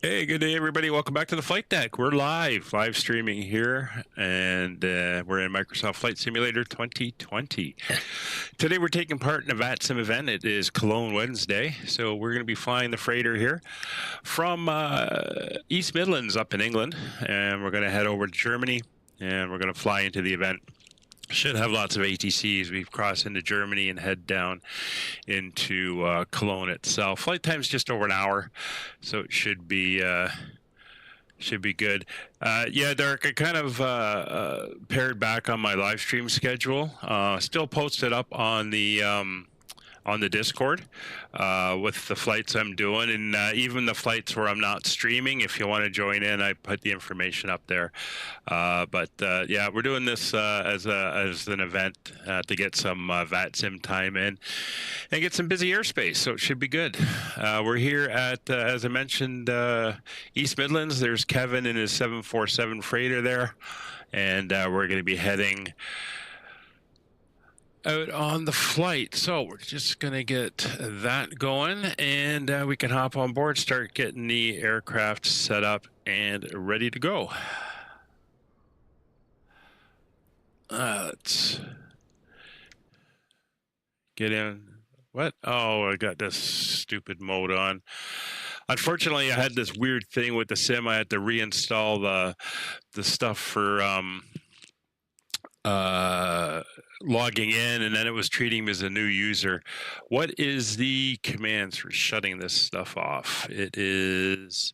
Hey, good day, everybody. Welcome back to the Flight Deck. We're live streaming here, and we're in Microsoft Flight Simulator 2020. Today, we're taking part in a VATSim event. It is Cologne Wednesday, so we're going to be flying the freighter here from East Midlands up in England, and we're going to head over to Germany, and we're going to fly into the event. Should have lots of ATCs. We've crossed into Germany and head down into Cologne itself. Flight time's just over an hour, so it should be good. Yeah, Derek, I kind of pared back on my live stream schedule. Still posted up on the Discord with the flights I'm doing, and even the flights where I'm not streaming. If you want to join in, I put the information up there. But yeah, we're doing this as an event to get some VATSim time in and get some busy airspace, so it should be good. We're here at, as I mentioned, East Midlands. There's Kevin in his 747 freighter there, and we're going to be heading out on the flight. So we're just going to get that going, and we can hop on board, start getting the aircraft set up and ready to go. Let's get in. What? Oh, I got this stupid mode on. Unfortunately, I had this weird thing with the sim. I had to reinstall the stuff for logging in, and then it was treating me as a new user. What is the commands for shutting this stuff off? It is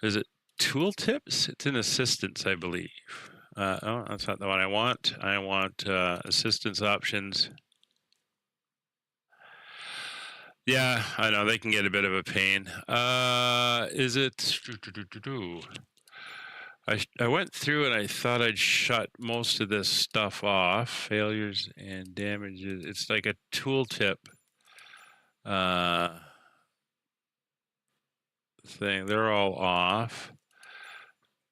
it tooltips? It's in assistance, I believe. Oh, that's not the one I want. I want assistance options. Yeah, I know they can get a bit of a pain. Is it? I went through and I thought I'd shut most of this stuff off. Failures and damages. It's like a tooltip thing. They're all off.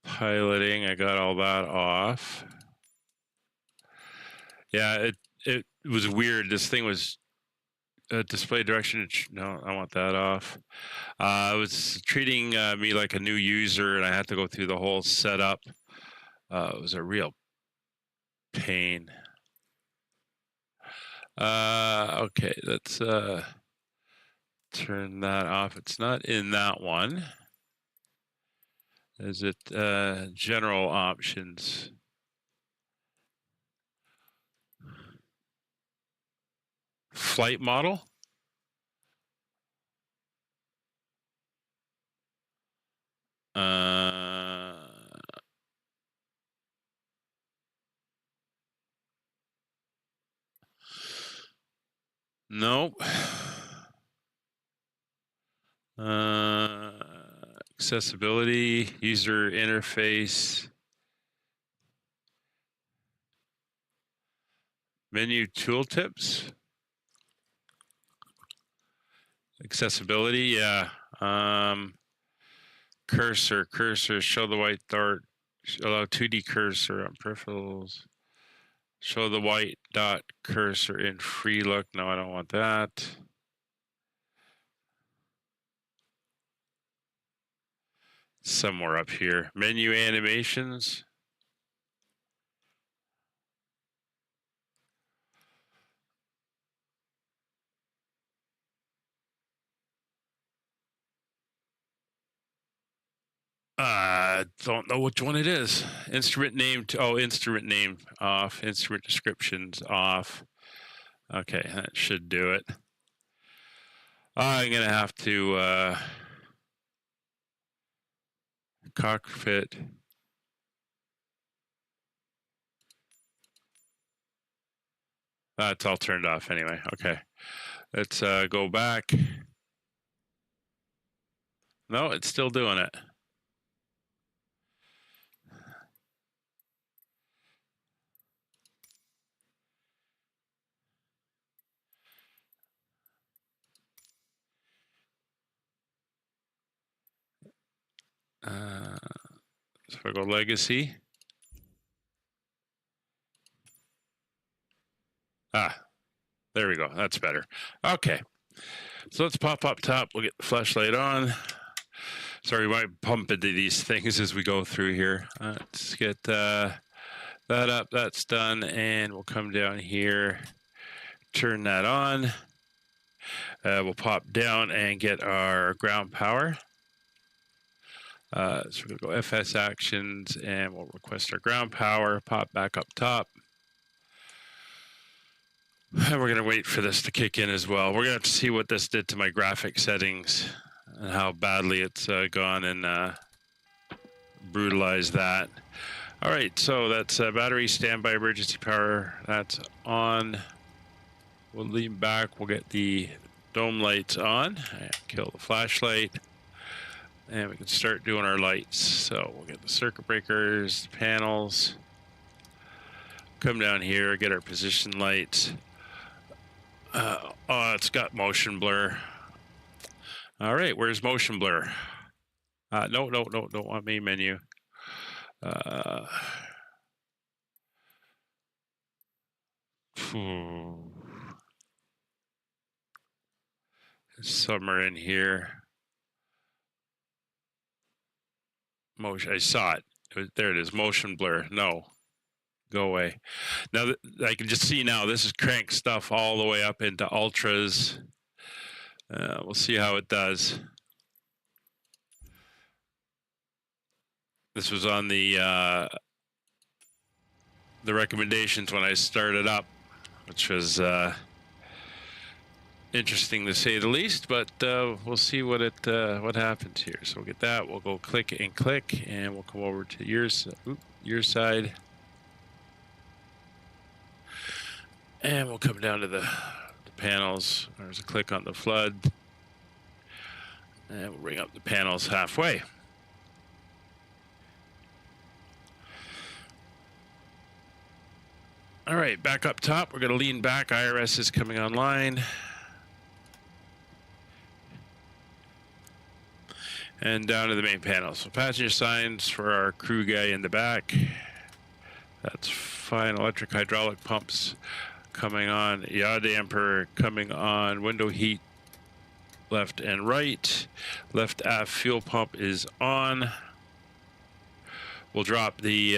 Piloting, I got all that off. Yeah, it was weird. This thing was display direction. No, I want that off. It was treating me like a new user, and I had to go through the whole setup. It was a real pain. Okay, let's turn that off. It's not in that one. Is it general options? Flight model? Nope. Accessibility, user interface, menu tooltips, accessibility, yeah. Cursor, show the white dot, allow 2D cursor on peripherals, show the white dot cursor in free look. No, I don't want that. Somewhere up here. Menu animations. Don't know which one it is. Instrument name. Instrument name off. Instrument descriptions off. Okay, that should do it. I'm gonna have to cockpit. It's all turned off anyway. Okay, let's go back. No, it's still doing it. So I go legacy. There we go. That's better. Okay. So let's pop up top. We'll get the flashlight on. Sorry, we might pump into these things as we go through here. Let's get that up. That's done. And we'll come down here, turn that on. We'll pop down and get our ground power. So we're going to go FS actions and we'll request our ground power, pop back up top. And we're going to wait for this to kick in as well. We're going to have to see what this did to my graphic settings and how badly it's gone and brutalized that. All right, so that's battery standby emergency power. That's on. We'll lean back. We'll get the dome lights on. Kill the flashlight. And we can start doing our lights. So we'll get the circuit breakers, the panels. Come down here, get our position lights. Oh, it's got motion blur. All right, where's motion blur? No, don't want main menu. Somewhere in here. Motion, I saw it. There it is, motion blur. No, go away. Now I can just see now this is crank stuff all the way up into ultras. We'll see how it does. This was on the recommendations when I started up, which was interesting to say the least, but we'll see what happens here. So we'll get that. We'll go click, and we'll come over to your side, and we'll come down to the panels. There's a click on the flood, and we'll bring up the panels halfway. All right, back up top. We're going to lean back. IRS is coming online. And down to the main panel. So passenger signs for our crew guy in the back. That's fine. Electric hydraulic pumps coming on. Yaw damper coming on. Window heat left and right. Left aft fuel pump is on. We'll drop the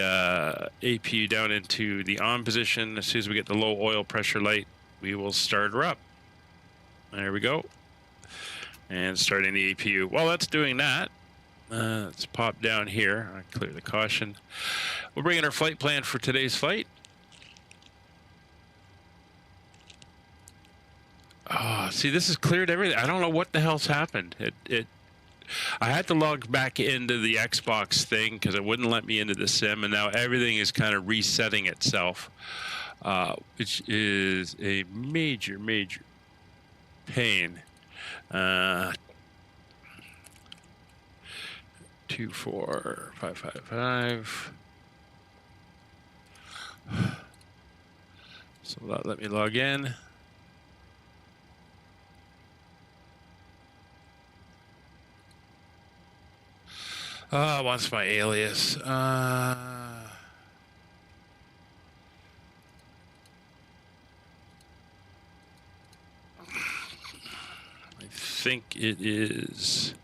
APU down into the on position. As soon as we get the low oil pressure light, we will start her up. There we go. And starting the APU. While that's doing that, let's pop down here. I'll clear the caution. We'll bring in our flight plan for today's flight. Oh, see, this has cleared everything. I don't know what the hell's happened. I had to log back into the Xbox thing because it wouldn't let me into the sim, and now everything is kind of resetting itself, which is a major pain. 24555. So let me log in. What's my alias? I think it is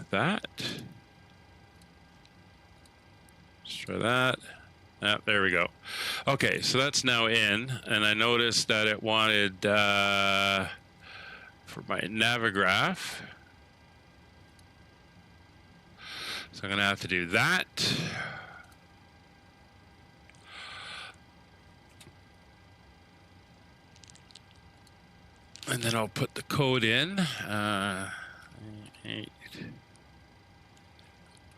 that. Let's try that. There we go. Okay, so that's now in, and I noticed that it wanted for my Navigraph. So I'm going to have to do that. And then I'll put the code in.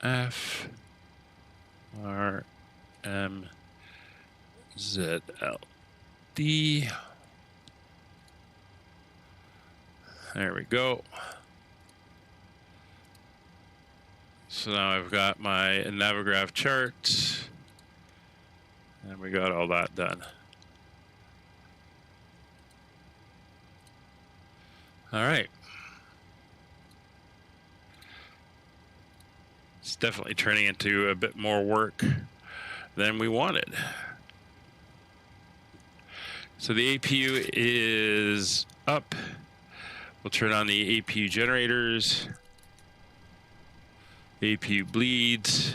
8FRMZLD. There we go. So now I've got my Navigraph charts, and we got all that done. All right. It's definitely turning into a bit more work than we wanted. So the APU is up. We'll turn on the APU generators. APU bleeds.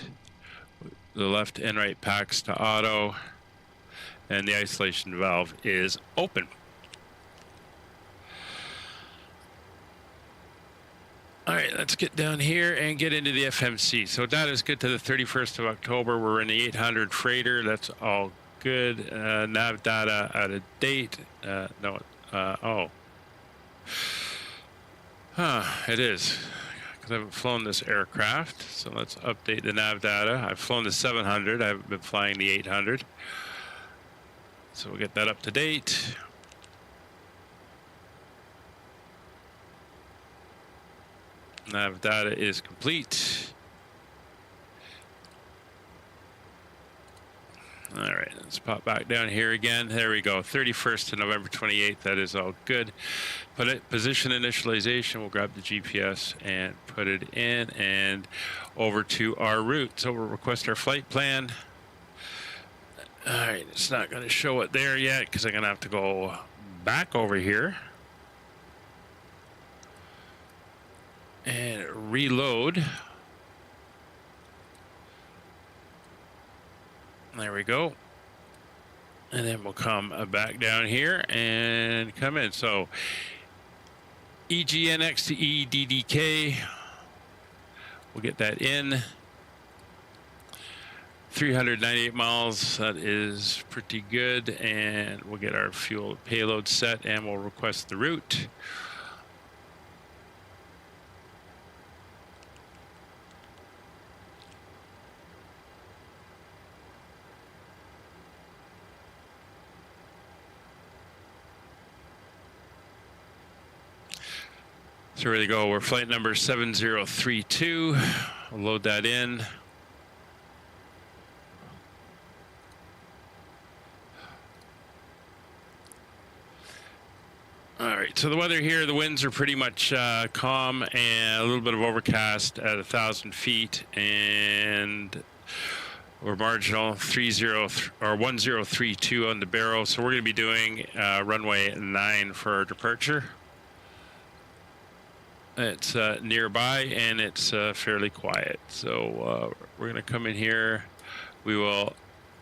The left and right packs to auto. And the isolation valve is open. All right, let's get down here and get into the FMC. So data is good to the 31st of October. We're in the 800 freighter. That's all good. Nav data out of date. It is. Because I haven't flown this aircraft. So let's update the nav data. I've flown the 700. I haven't been flying the 800. So we'll get that up to date. Nav data is complete. All right, let's pop back down here again. There we go, 31st to November 28th. That is all good. Position initialization, we'll grab the GPS and put it in and over to our route. So we'll request our flight plan. All right, it's not going to show it there yet because I'm going to have to go back over here and reload. There we go. And then we'll come back down here and come in. So EGNX to EDDK. We'll get that in. 398 miles. That is pretty good. And we'll get our fuel payload set and we'll request the route. So here we go. We're flight number 7032. We'll load that in. All right, so the weather here, the winds are pretty much calm and a little bit of overcast at 1,000 feet, and we're marginal 1032 on the barrel. So we're going to be doing runway 9 for our departure. It's nearby and it's fairly quiet. So we're going to come in here. We will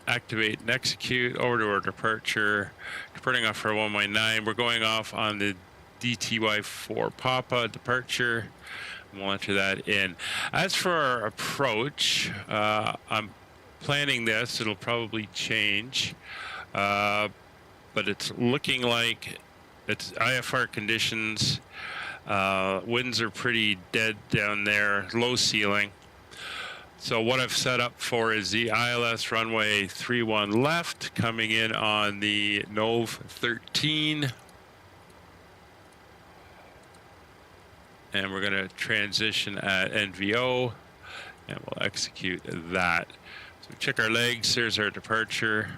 activate and execute over to our departure. Departing off for 119. We're going off on the DTY4 Papa departure. We'll enter that in. As for our approach, I'm planning this. It'll probably change. But it's looking like it's IFR conditions. Winds are pretty dead down there, low ceiling. So what I've set up for is the ILS runway 31 left, coming in on the Nov 13. And we're going to transition at NVO, and we'll execute that. So check our legs. There's our departure.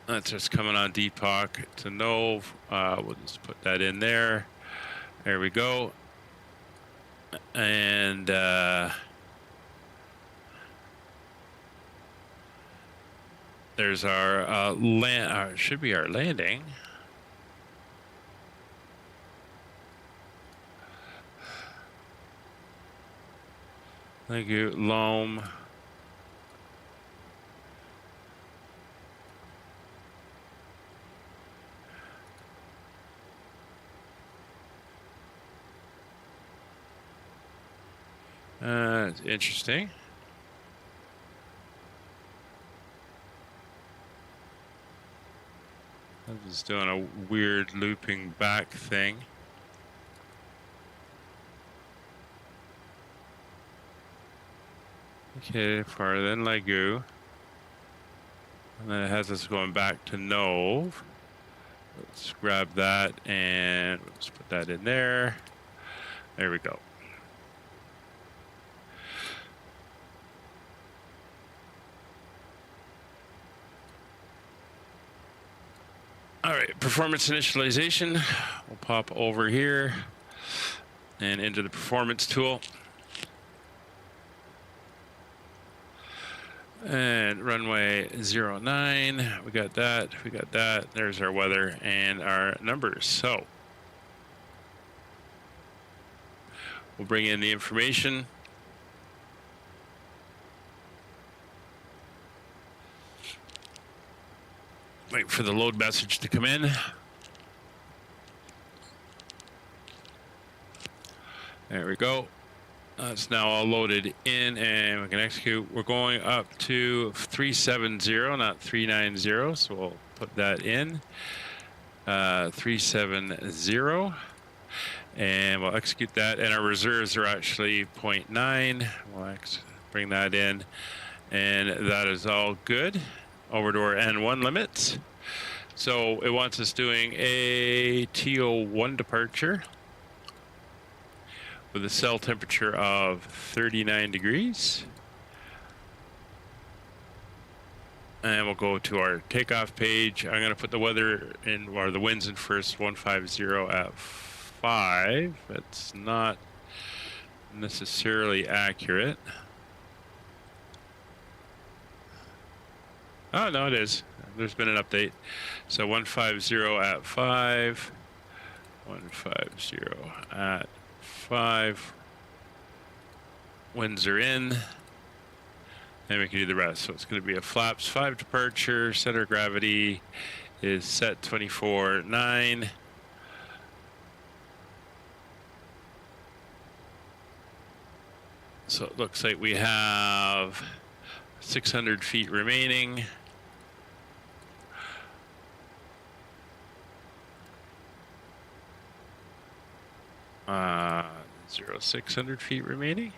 That's just coming on Deepak to Nov. We'll just put that in there. There we go. And there's our should be our landing. Thank you, Loam. It's interesting. I'm just doing a weird looping back thing. Okay, farther than Lagoo. And then it has us going back to Nov. Let's grab that and let's put that in there. There we go. All right, performance initialization. We'll pop over here and into the performance tool. And runway 09, we got that, we got that. There's our weather and our numbers. So We'll bring in the information. Wait for the load message to come in. There we go. It's now all loaded in and we can execute. We're going up to 370, not 390, so we'll put that in. 370, and we'll execute that. And our reserves are actually 0.9. We'll bring that in, and that is all good. Over to our N1 limits. So it wants us doing a TO1 departure with a cell temperature of 39 degrees. And we'll go to our takeoff page. I'm going to put the weather in, or the winds in first, 150 at 5. That's not necessarily accurate. Oh, no, it is. There's been an update. So 150 at 5. 150 at 5. Winds are in. And we can do the rest. So it's going to be a flaps 5 departure. Center of gravity is set 24.9. So it looks like we have 600 feet remaining. Uh, 600 feet remaining.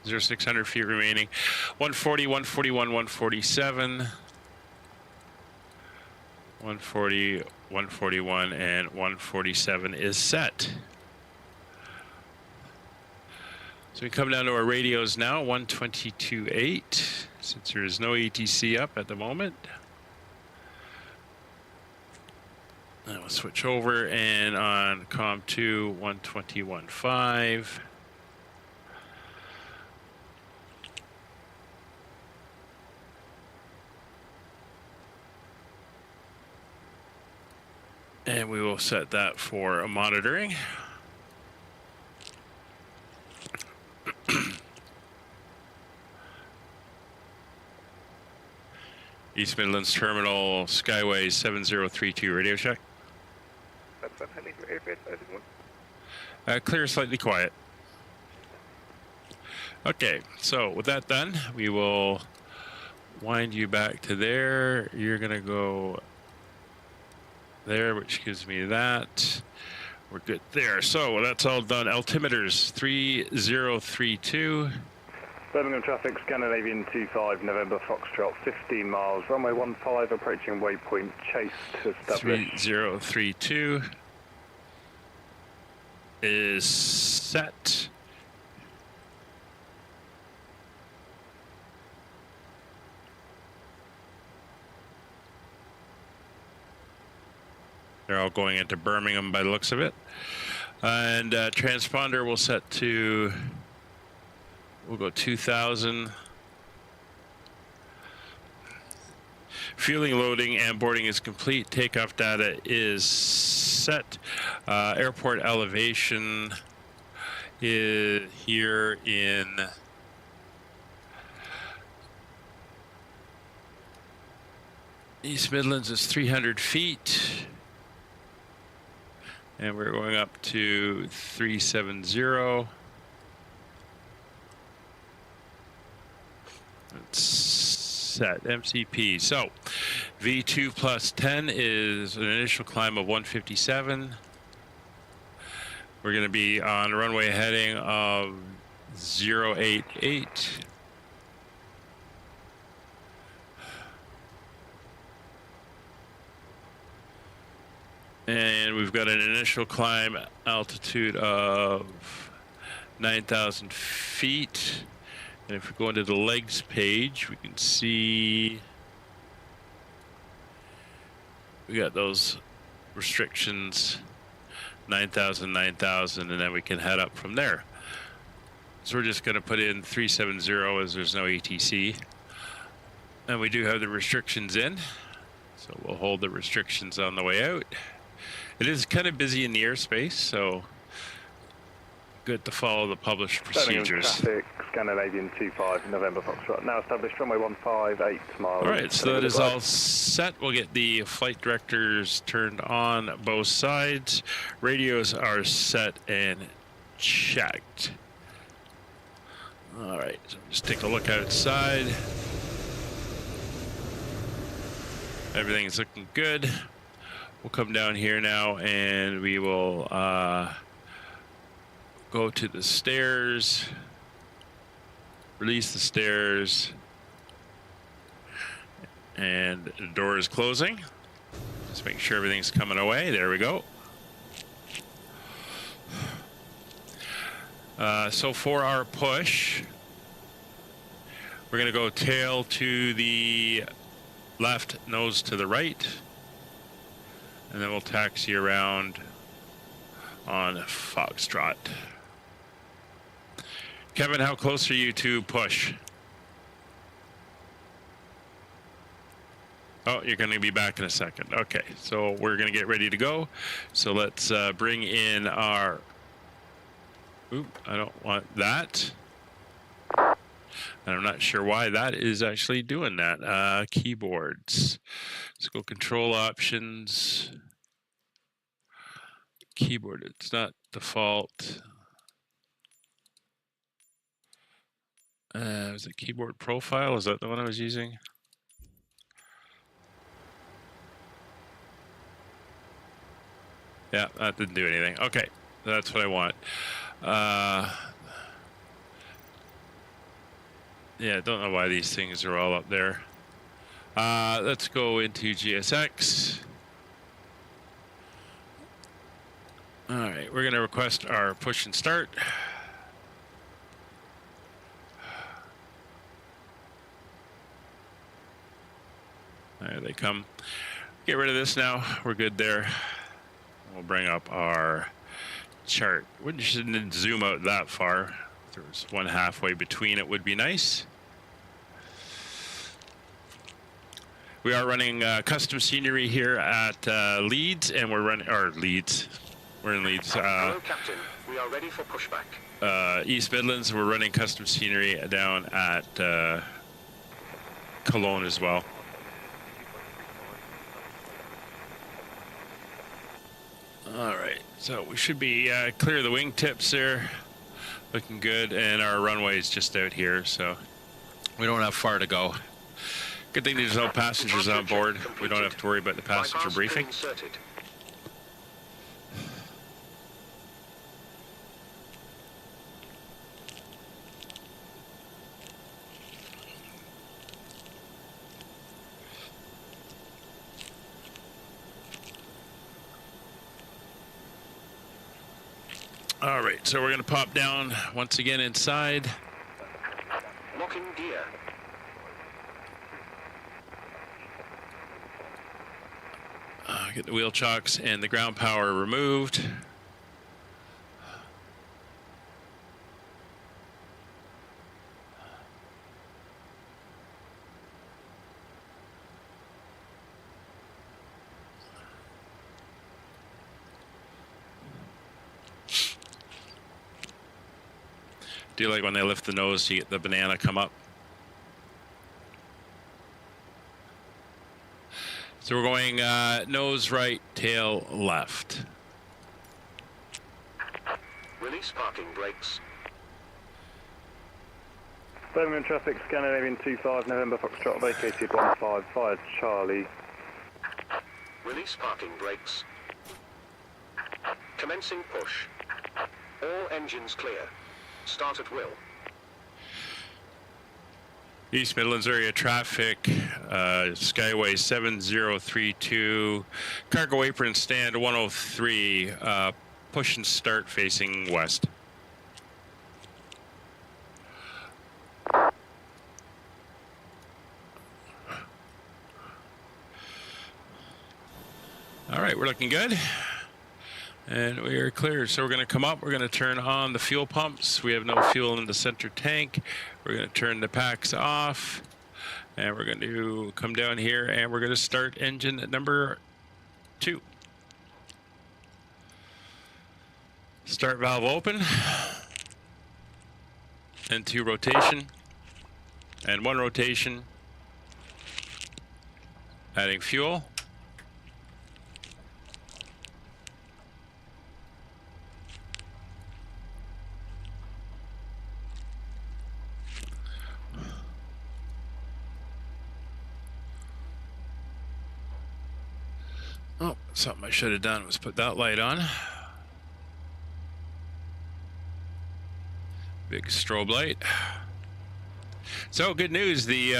600 feet remaining. 140, 141, 147. 140, 141, and 147 is set. So we come down to our radios now, 122.8, since there is no ATC up at the moment. And we'll switch over, and on COM2, 121.5. And we will set that for monitoring. East Midlands Terminal, Skyway 7032, radio check. Clear, slightly quiet. Okay, so with that done, we will wind you back to there. You're going to go there, which gives me that. We're good there. So that's all done. Altimeters 3032. Birmingham traffic, Scandinavian 25, November Foxtrot, 15 miles, runway 15, approaching waypoint, chase to establish. 3032 is set. They're all going into Birmingham by the looks of it. And transponder will set to, we'll go 2000. Fueling, loading, and boarding is complete. Takeoff data is set. Airport elevation is here in East Midlands is 300 feet. And we're going up to 370. It's set MCP. So V2 plus 10 is an initial climb of 157. We're going to be on runway heading of 088. And we've got an initial climb altitude of 9,000 feet. And if we go into the legs page, we can see we got those restrictions, 9,000, 9,000, and then we can head up from there. So we're just going to put in 370 as there's no ATC. And we do have the restrictions in. So we'll hold the restrictions on the way out. It is kind of busy in the airspace, so good to follow the published Birmingham procedures. traffic, Scandinavian 25, November Foxtrot. Now established runway 15, 8 miles. All right, so that is all set. We'll get the flight directors turned on both sides. Radios are set and checked. All right, so just take a look outside. Everything's looking good. We'll come down here now and we will go to the stairs, release the stairs, and the door is closing. Just make sure everything's coming away. There we go. So for our push, we're going to go tail to the left, nose to the right, and then we'll taxi around on Foxtrot. Kevin, how close are you to push? Oh, you're going to be back in a second. Okay, so we're going to get ready to go. So let's bring in our... Oop, I don't want that. And I'm not sure why that is actually doing that. Keyboards. Let's go control options. Keyboard, it's not default. Was it keyboard profile? Is that the one I was using? Yeah, that didn't do anything. Okay, that's what I want. Yeah, don't know why these things are all up there. Let's go into GSX. All right, we're going to request our push and start. There they come. Get rid of this now. We're good there. We'll bring up our chart. We shouldn't zoom out that far. If there was one halfway between, it would be nice. We are running custom scenery here at Leeds, and we're running our Leeds. We're in Leeds. Hello, Captain. We are ready for pushback. East Midlands. We're running custom scenery down at Colonge as well. All right, so we should be clear of the wingtips there. Looking good, and our runway is just out here, so we don't have far to go. Good thing there's no passengers on board. We don't have to worry about the passenger briefing. All right, so we're going to pop down once again inside. Locking gear. Get the wheel chocks and the ground power removed. Do you like when they lift the nose, you get the banana come up? So we're going nose right, tail left. Release parking brakes. Birmingham traffic, Scandinavian 25, November Foxtrot, vacated 15, fired Charlie. Release parking brakes. Commencing push. All engines clear. Start at will. East Midlands area traffic, Skyway 7032, cargo apron stand 103, push and start facing west. All right, we're looking good. And we are clear. So we're going to come up. We're going to turn on the fuel pumps. We have no fuel in the center tank. We're going to turn the packs off. And we're going to come down here and we're going to start engine at number 2. Start valve open. and 2 rotation, and 1 rotation. Adding fuel. Oh, something I should have done was put that light on. Big strobe light. So good news, the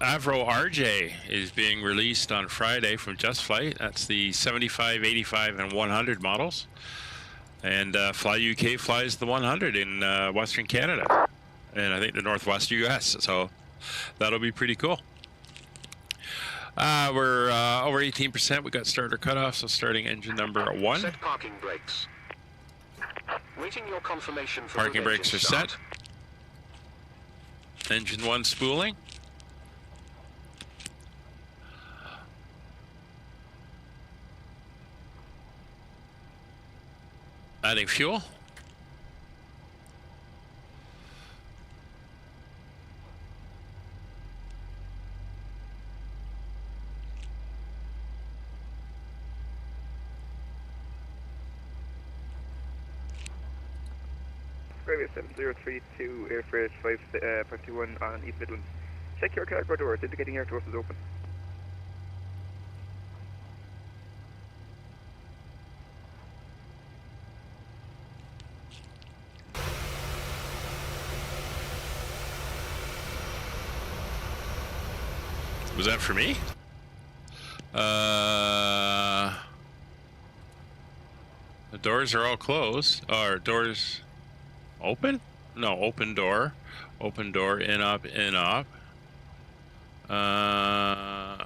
Avro RJ is being released on Friday from Just Flight. That's the 75, 85, and 100 models. And Fly UK flies the 100 in Western Canada. And I think the Northwest US. So that'll be pretty cool. We're over 18%. We got starter cutoff, so starting engine number 1. Set parking brakes. Waiting your confirmation for Parking rev brakes are engine set. start. Engine 1 spooling. Adding fuel. VATSim 032 Air Freight 551 on East Midlands. Check your cargo doors, indicating air doors is open. Was that for me? The doors are all closed. Or doors open? No, open door. Open door, in up, in up. I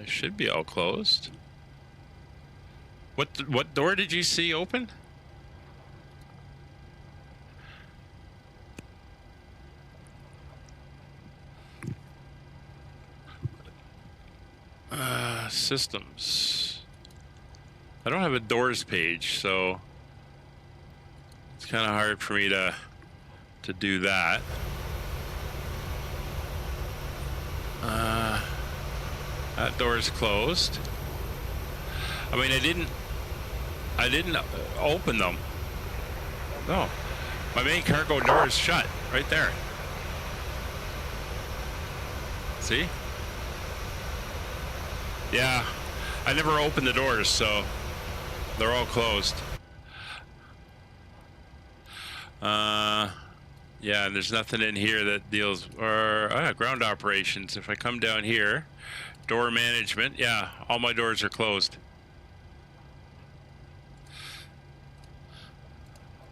should be all closed. What door did you see open? Systems. I don't have a doors page, so it's kind of hard for me to do that. That door is closed. I mean, I didn't open them. No, my main cargo door is shut right there. See? Yeah, I never opened the doors, so they're all closed. Yeah, and there's nothing in here that deals, or ground operations. If I come down here, door management, yeah, all my doors are closed.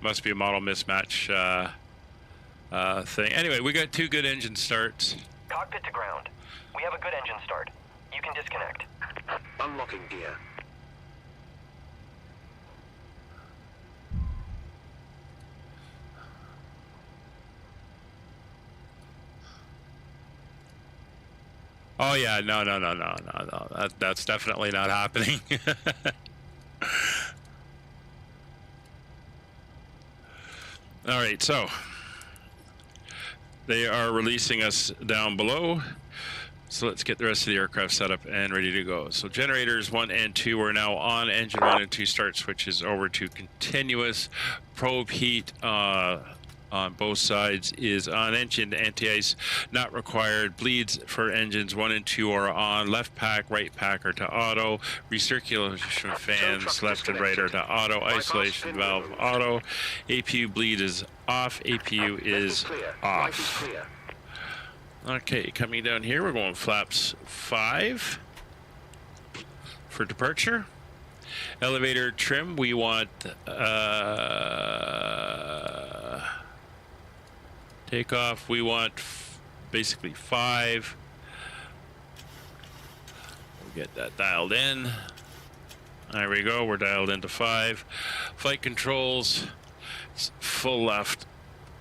Must be a model mismatch thing. Anyway, we got 2 good engine starts. Cockpit to ground. We have a good engine start. You can disconnect. Unlocking gear. Oh yeah, no. That's definitely not happening. All right, so they are releasing us down below. So let's get the rest of the aircraft set up and ready to go. So generators 1 and 2 are now on. Engine 1 and 2 start switches over to continuous. Probe heat on both sides is on. Engine anti-ice not required. Bleeds for engines 1 and 2 are on. Left pack, right pack are to auto. Recirculation fans left and right are to auto. Isolation valve auto. APU bleed is off. APU is off. Okay, coming down here, we're going flaps 5 for departure. Elevator trim, we want takeoff, we want basically 5. We'll get that dialed in. There we go, we're dialed into 5. Flight controls, full left,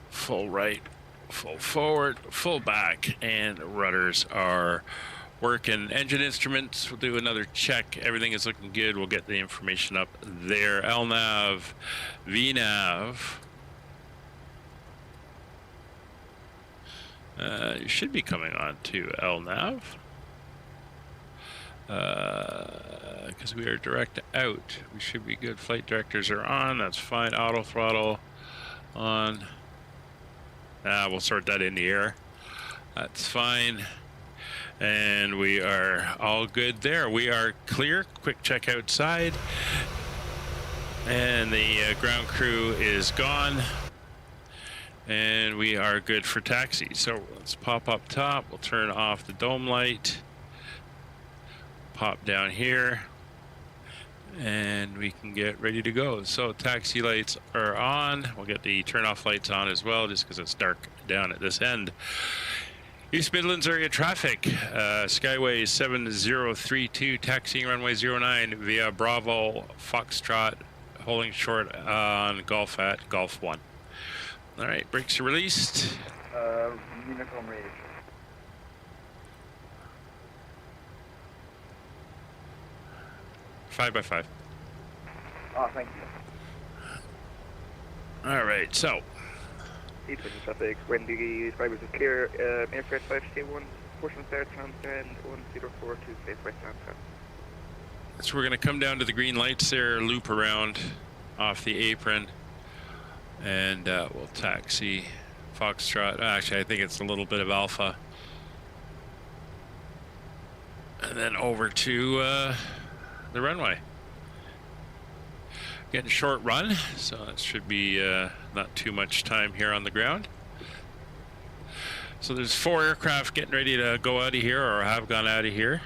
full right, Full forward, full back, and rudders are working. Engine instruments, we'll do another check. Everything is looking good. We'll get the information up there. LNAV, VNAV. You should be coming on to LNAV. Because we are direct out. We should be good. Flight directors are on. That's fine. Auto throttle on. We'll sort that in the air. That's fine. And we are all good there. We are clear. Quick check outside. And the ground crew is gone. And we are good for taxi. So let's pop up top. We'll turn off the dome light. Pop down here. And we can get ready to go. So taxi lights are on. We'll get the turn off lights on as well, just because it's dark down at this end. East Midlands area traffic, Skyway 7032, taxiing runway 09 via Bravo Foxtrot, holding short on Golf at Golf 1. All right, brakes are released. Uniform ready. 5x5. Oh, thank you. All right, so. East Midlands traffic, when the drivers is clear, airfare 5C1, portion start transcend 104 to face west transcend. So we're going to come down to the green lights there, loop around off the apron, and we'll taxi Foxtrot. Actually, I think it's a little bit of Alpha. And then over to the runway. Getting short run, so it should be not too much time here on the ground. So there's 4 aircraft getting ready to go out of here, or have gone out of here.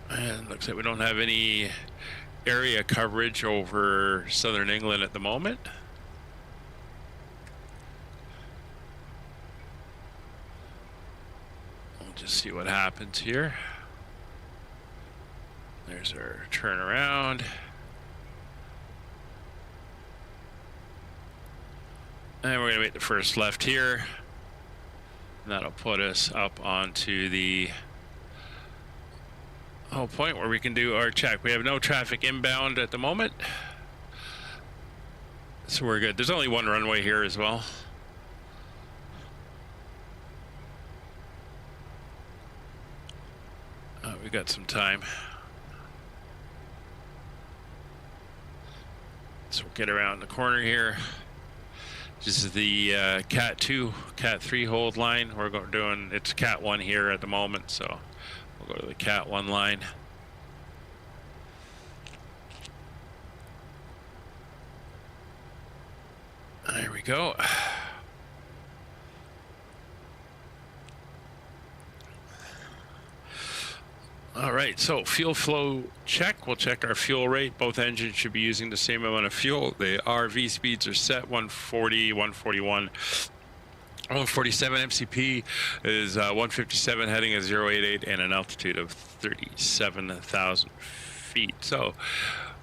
And looks like we don't have any area coverage over southern England at the moment. We'll just see what happens here. There's our turnaround. And we're going to make the first left here. And that'll put us up onto the whole point where we can do our check. We have no traffic inbound at the moment, so we're good. There's only one runway here as well. We got some time, so we'll get around the corner here. This is the Cat 2, Cat 3 hold line. We're doing, it's Cat 1 here at the moment, so we'll go to the Cat 1 line. There we go. All right, so fuel flow check. We'll check our fuel rate. Both engines should be using the same amount of fuel. The RV speeds are set 140, 141. 147 MCP is 157 heading at 088 and an altitude of 37,000 feet. So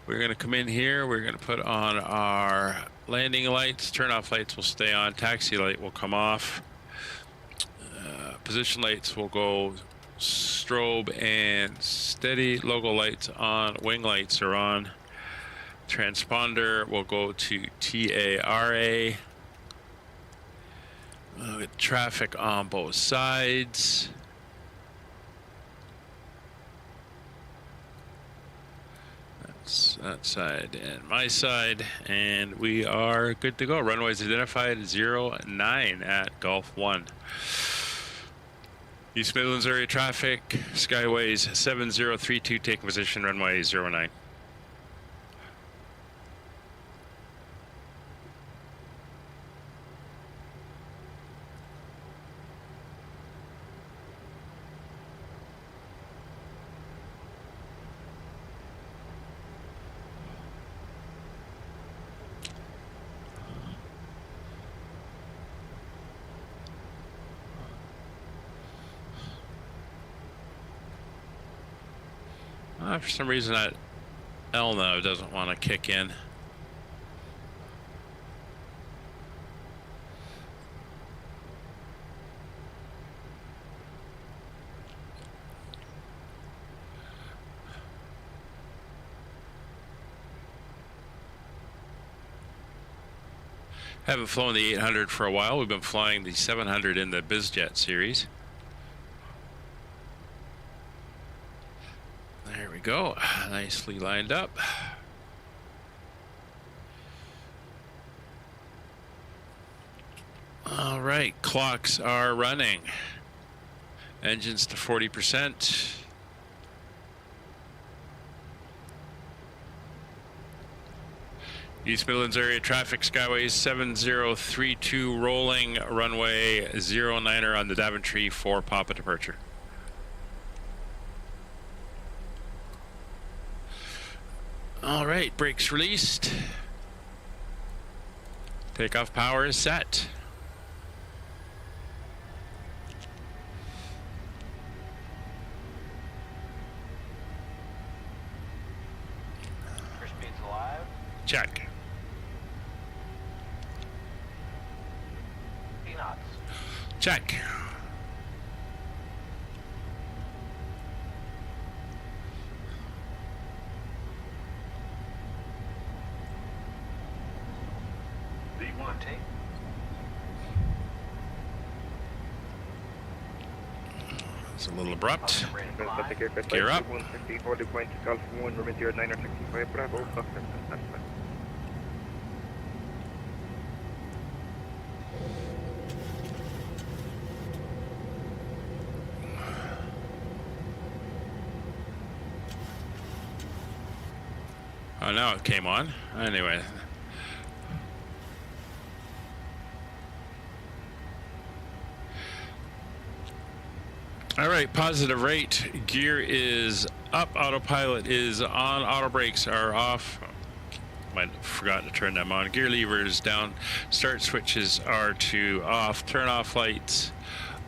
we're going to come in here. We're going to put on our landing lights. Turn off lights will stay on. Taxi light will come off. Position lights will go strobe and steady. Logo lights on. Wing lights are on. Transponder will go to TARA. With traffic on both sides. That's that side and my side, and we are good to go. Runways identified 09 at Golf 1. East Midlands area traffic, Skyways 7032, taking position, runway 09. For some reason that LNAV doesn't want to kick in. Haven't flown the 800 for a while. We've been flying the 700 in the BizJet series. There we go. Nicely lined up. All right, clocks are running. Engines to 40%. East Midlands area traffic, Skyway 7032 rolling, runway 09er on the Daventry for Papa departure. All right, brakes released. Takeoff power is set. Your speed's alive. Check. Knots. Check. V1. Take. It's a little abrupt. Traffic aircraft Gear up. 150, holding point to Golf 1, remit 09 or 65, Bravo, Fox, that's fine. Oh, now it came on. Anyway. All right, positive rate. Gear is up. Autopilot is on. Auto brakes are off. Might have forgotten to turn them on. Gear levers down. Start switches are to off. Turn off lights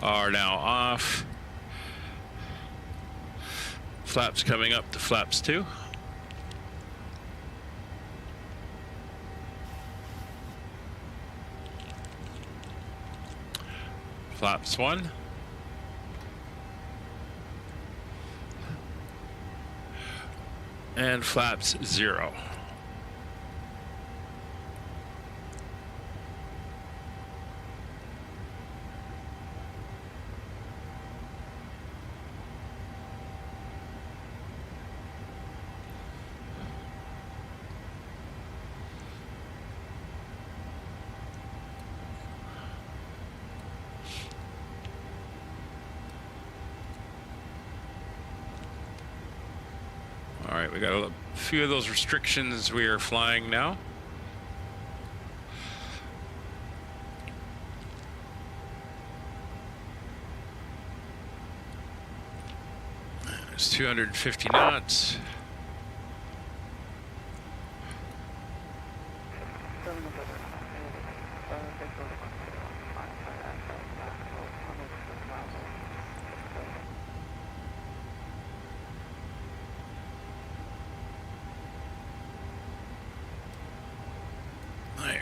are now off. Flaps coming up to flaps 2. Flaps 1. And flaps 0. All right, we got a few of those restrictions we are flying now. It's 250 knots.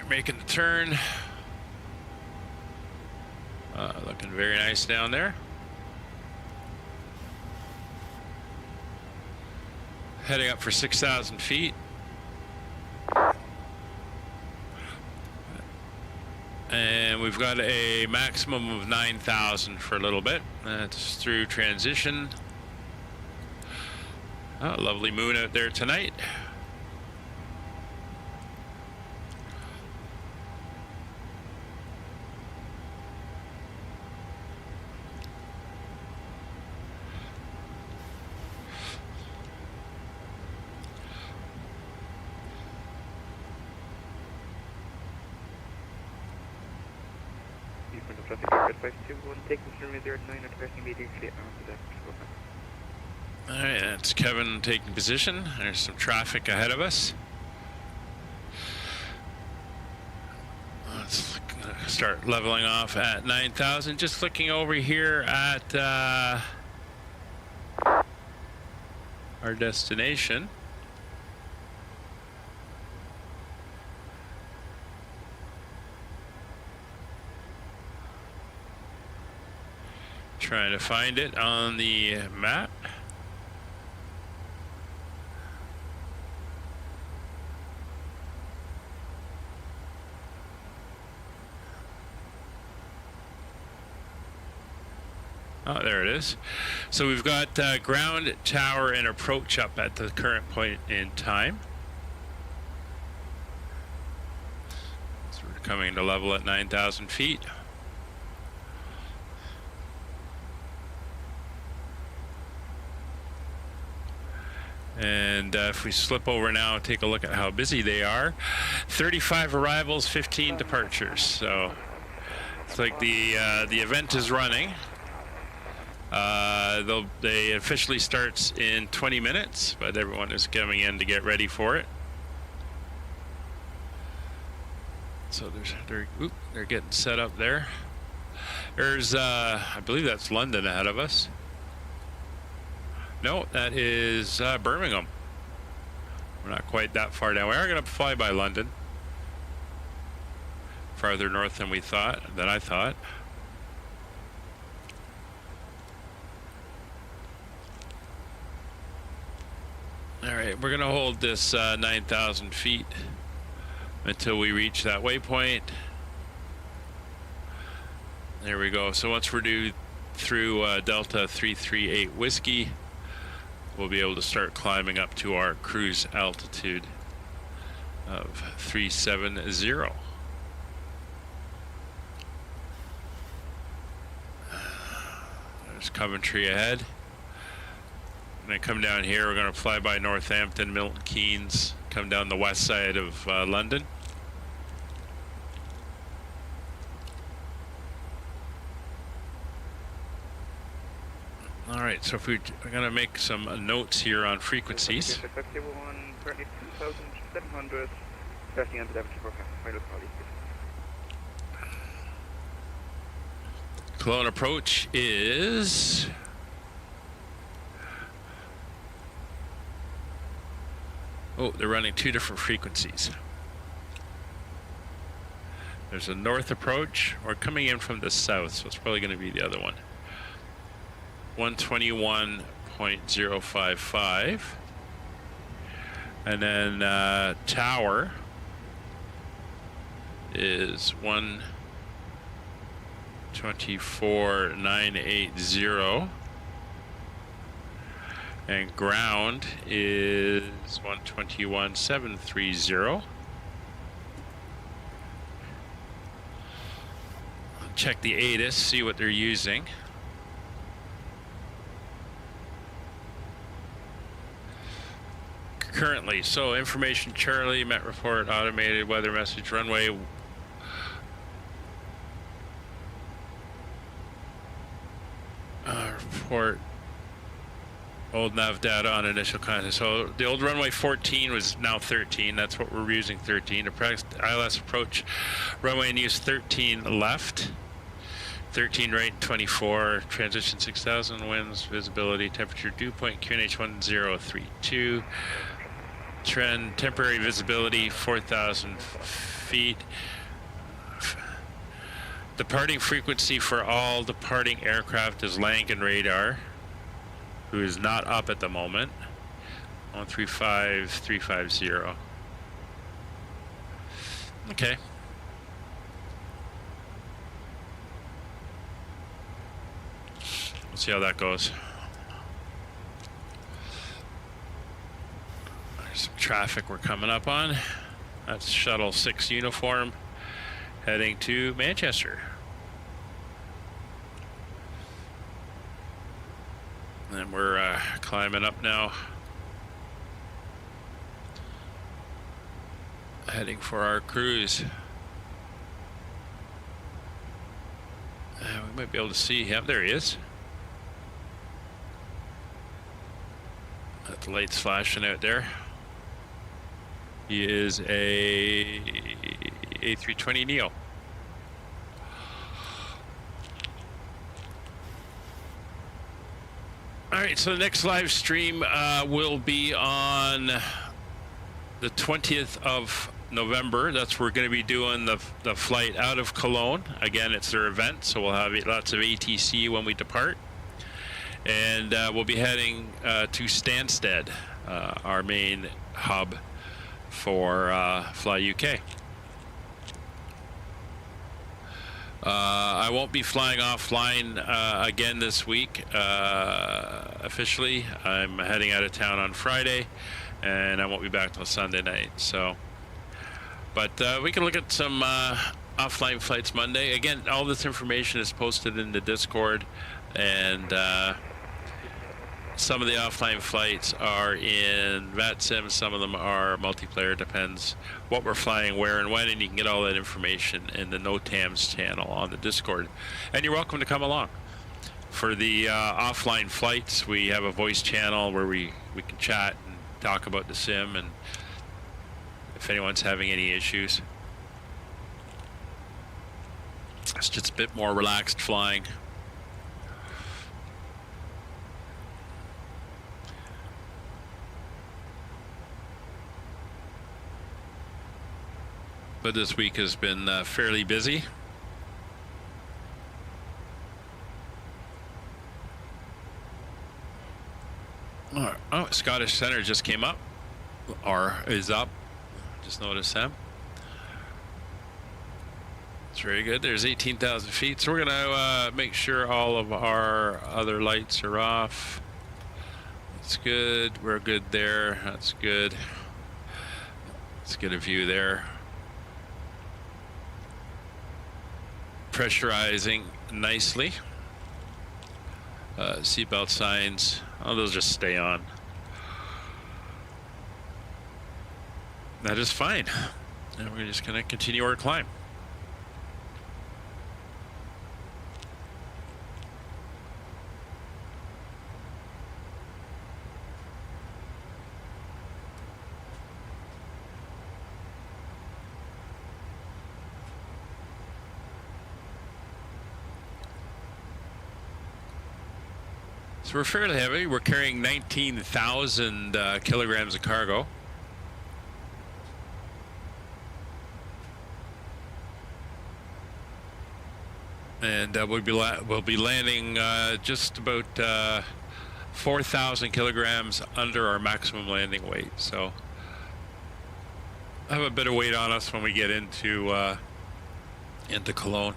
Making the turn. Looking very nice down there. Heading up for 6,000 feet. And we've got a maximum of 9,000 for a little bit. That's through transition. Oh, lovely moon out there tonight. Traffic aircraft 521, taking runway 09 or departing immediately after that. All right, that's Kevin taking position. There's some traffic ahead of us. Let's start leveling off at 9,000. Just looking over here at our destination. Trying to find it on the map. Oh, there it is. So we've got ground, tower, and approach up at the current point in time. So we're coming to level at 9,000 feet. And if we slip over now and take a look at how busy they are, 35 arrivals, 15 departures. So it's like the event is running. They officially starts in 20 minutes, but everyone is coming in to get ready for it. So they're getting set up there. There's I believe that's London ahead of us. No, that is Birmingham. We're not quite that far down. We are going to fly by London. Farther north than I thought. All right, we're going to hold this 9,000 feet until we reach that waypoint. There we go. So once we're through Delta 338 Whiskey, we'll be able to start climbing up to our cruise altitude of 370. There's Coventry ahead. And then come down here, we're going to fly by Northampton, Milton Keynes, come down the west side of London. All right, so if we're going to make some notes here on frequencies. 51, 32,700, 30 on the Devonshire forecast, final quality. Cologne approach is... Oh, they're running two different frequencies. There's a north approach, or coming in from the south, so it's probably going to be the other one. 121.055. And then tower is 124.980. And ground is 121.730. Check the ATIS, see what they're using. Currently, so information Charlie, Met report, automated weather message, runway. Report. Old nav data on initial contact. So the old runway 14 was now 13. That's what we're using, 13. ILS approach runway in use 13 left. 13 right, 24. Transition 6,000 winds, visibility, temperature, dew point, QNH 1032. Trend, temporary visibility, 4,000 feet. Departing frequency for all departing aircraft is Langen radar, who is not up at the moment. 135350. Okay. We'll see how that goes. There's some traffic we're coming up on. That's Shuttle 6 uniform heading to Manchester. And we're climbing up now, heading for our cruise. We might be able to see him. There he is. The light's flashing out there. He is a A320neo. All right, so the next live stream will be on the 20th of November. That's where we're going to be doing the flight out of Cologne. Again, it's their event, so we'll have lots of ATC when we depart. And we'll be heading to Stansted, our main hub for Fly UK. I won't be flying offline again this week officially. I'm heading out of town on Friday, and I won't be back till Sunday night. So, but we can look at some offline flights Monday. Again, all this information is posted in the Discord, and some of the offline flights are in VATSim, some of them are multiplayer, depends what we're flying, where, and when, and you can get all that information in the NOTAMs channel on the Discord. And you're welcome to come along. For the offline flights, we have a voice channel where we can chat and talk about the sim, and if anyone's having any issues. It's just a bit more relaxed flying. But this week has been fairly busy. Oh, Scottish Center just came up, or is up. Just noticed them. It's very good. There's 18,000 feet. So we're gonna make sure all of our other lights are off. That's good. We're good there. That's good. Let's get a view there. Pressurizing nicely. Seatbelt signs, oh, those just stay on. That is fine. And we're just going to continue our climb. So we're fairly heavy. We're carrying 19,000 kilograms of cargo. And we'll be landing just about 4,000 kilograms under our maximum landing weight. So I have a bit of weight on us when we get into Cologne.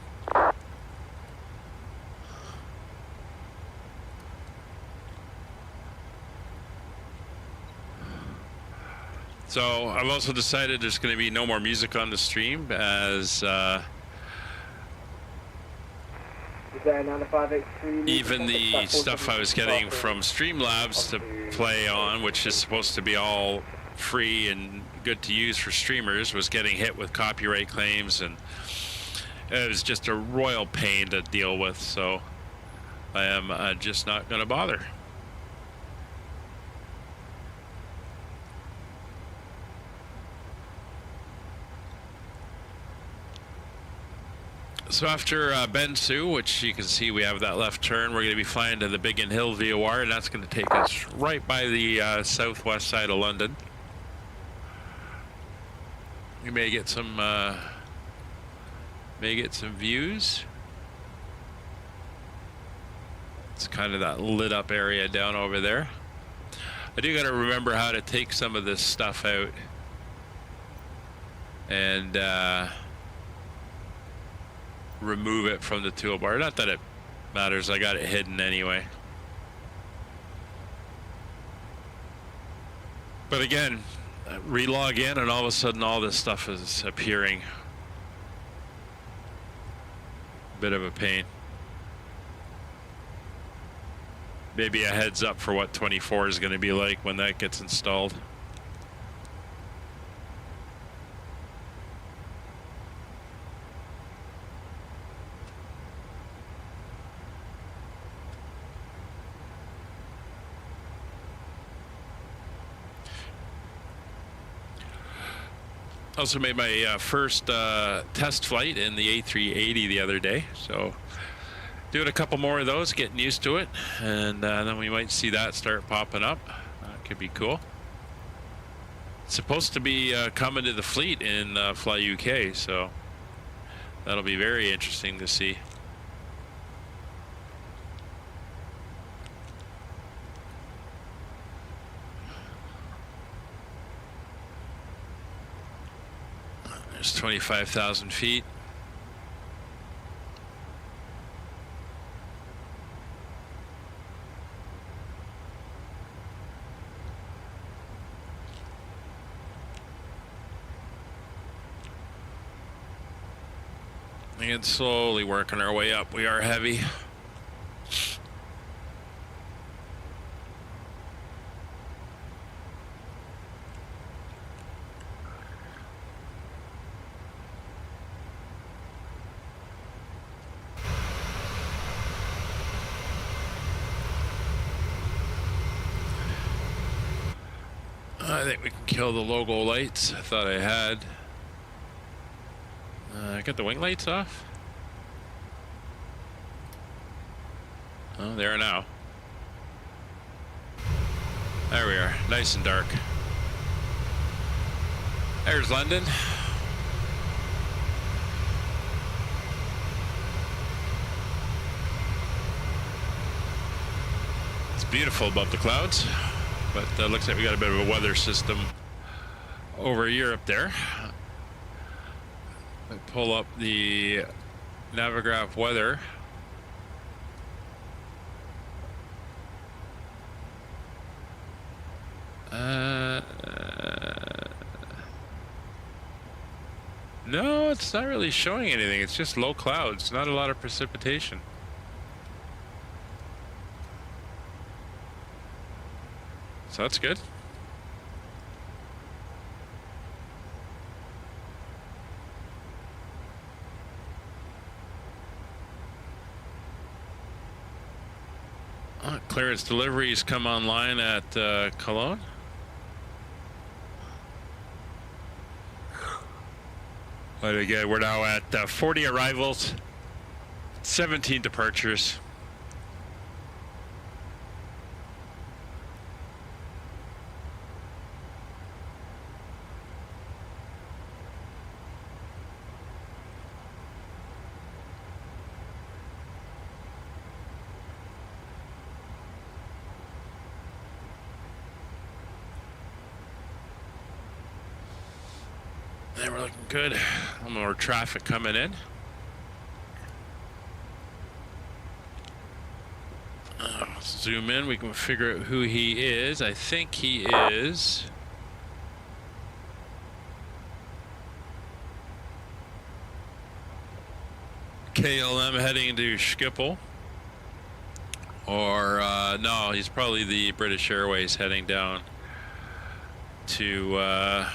So I've also decided there's going to be no more music on the stream, as even the stuff I was getting from Streamlabs to play on, which is supposed to be all free and good to use for streamers, was getting hit with copyright claims, and it was just a royal pain to deal with. So I am just not going to bother. So after Bensu, which you can see we have that left turn, we're going to be flying to the Biggin Hill VOR, and that's going to take us right by the southwest side of London. We may get some views. It's kind of that lit up area down over there. I do got to remember how to take some of this stuff out and remove it from the toolbar. Not that it matters, I got it hidden anyway. But again, relog in and all of a sudden all this stuff is appearing. Bit of a pain. Maybe a heads up for what 24 is going to be like when that gets installed. Also made my first test flight in the A380 the other day, so Doing a couple more of those, getting used to it, and then we might see that start popping up. Could be cool. It's supposed to be coming to the fleet in Fly UK, so that'll be very interesting to see. There's 25,000 feet. And slowly working our way up. We are heavy. I think we can kill the logo lights. I thought I had. Get the wing lights off. Oh, there now. There we are, nice and dark. There's London. It's beautiful above the clouds, but looks like we got a bit of a weather system over Europe there. I pull up the Navigraph weather. No, it's not really showing anything. It's just low clouds, not a lot of precipitation. So that's good. Clearance deliveries come online at Colonge. But again, we're now at 40 arrivals, 17 departures. And we're looking good. A little more traffic coming in. Zoom in, we can figure out who he is. I think he is KLM heading to Schiphol. Or no, he's probably the British Airways heading down to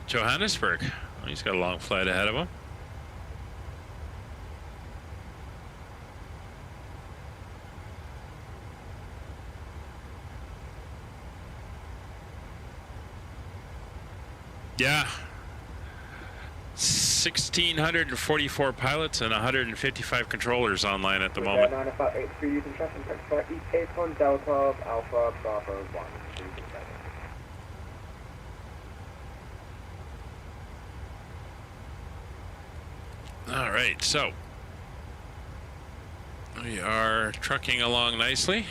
Johannesburg. Oh, he's got a long flight ahead of him. Yeah. 1,644 pilots and 155 controllers online at the moment. 9583 using traffic for East 81 Delta Alpha Bravo 1. All right, so we are trucking along nicely.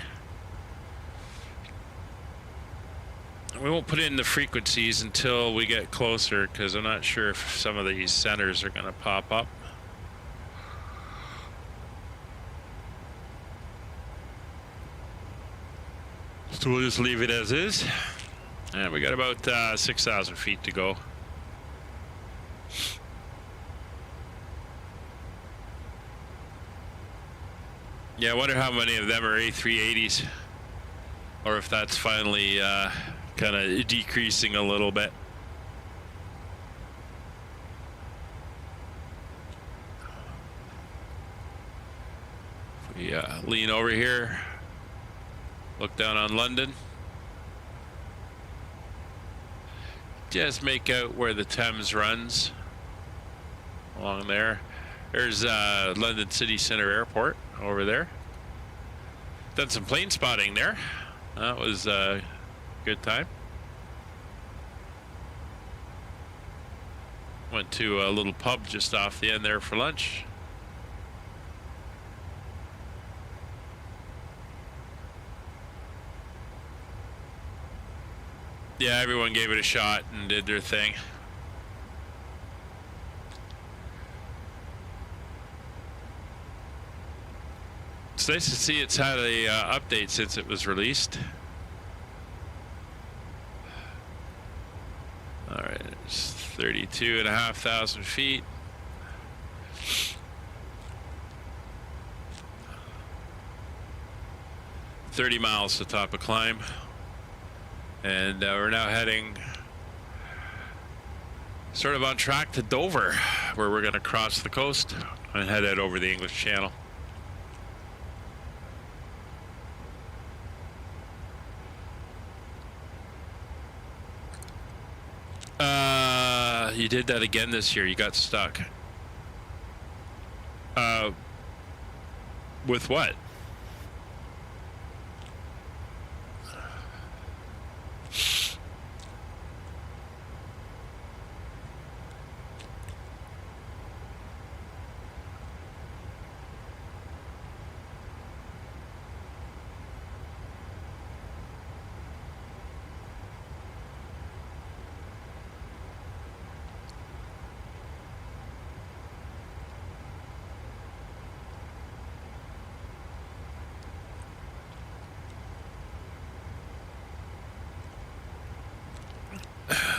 We won't put in the frequencies until we get closer because I'm not sure if some of these centers are going to pop up. So we'll just leave it as is. And we got about 6,000 feet to go. Yeah, I wonder how many of them are A380s, or if that's finally kind of decreasing a little bit. If we lean over here, look down on London, just make out where the Thames runs along there. There's London City Centre Airport over there. Done some plane spotting there. That was a good time. Went to a little pub just off the end there for lunch. Yeah, everyone gave it a shot and did their thing. It's nice to see it's had a update since it was released. All right, it's 32,500 feet. $30 miles to top of climb. And we're now heading sort of on track to Dover, where we're going to cross the coast and head out over the English Channel. You did that again this year. You got stuck. With what?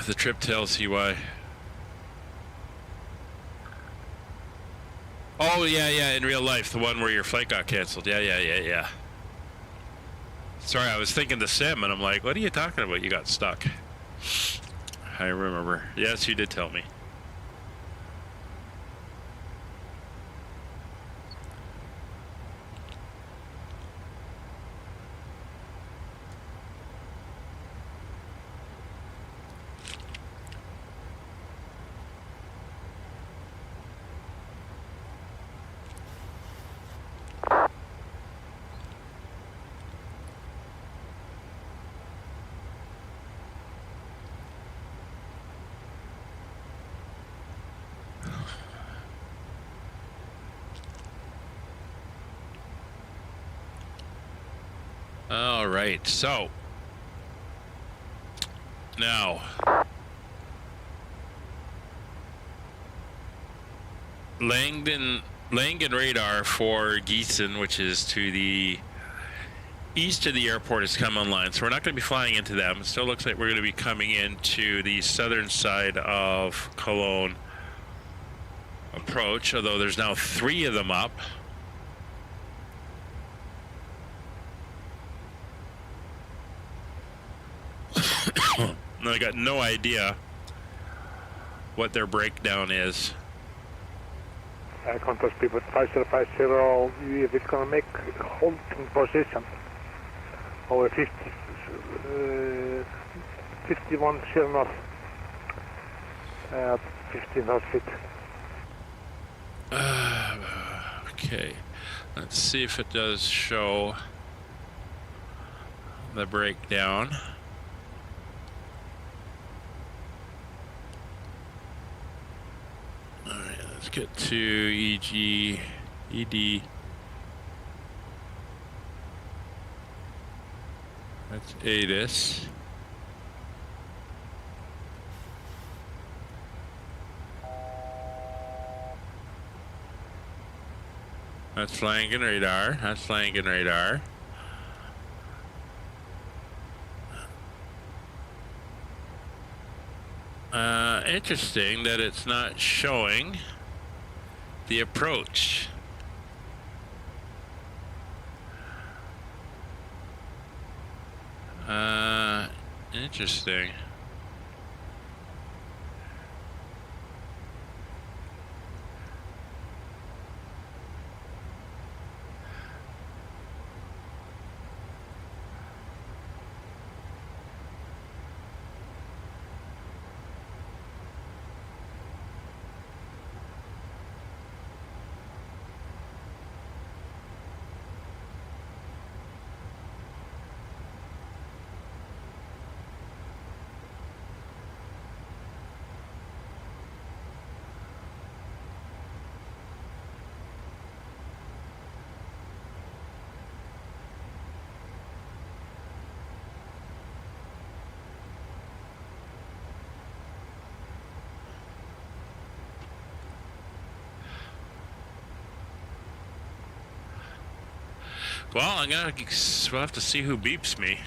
The trip to LCY. Oh yeah, in real life, the one where your flight got canceled. Yeah. Sorry, I was thinking the sim, and I'm like, what are you talking about? You got stuck. I remember. Yes, you did tell me. All right, so now Langdon radar for Gießen, which is to the east of the airport, has come online. So we're not going to be flying into them. It still looks like we're going to be coming into the southern side of Cologne approach, although there's now 3 of them up. I got no idea what their breakdown is. Contact speed with 5050, UAV is going to make holding position over 51 knots at 1500 feet. Okay, let's see if it does show the breakdown. Let's get to ED. That's ATIS. That's Langen radar. Interesting that it's not showing the approach. Interesting. Well, we'll have to see who beeps me.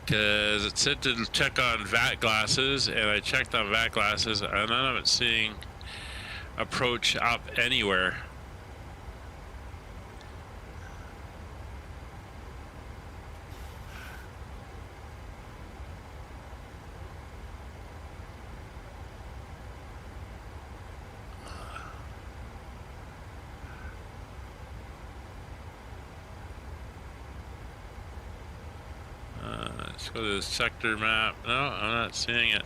Because it said to check on VAT glasses, and I checked on VAT glasses, and I haven't seeing approach up anywhere. Let's go to the sector map. No, I'm not seeing it.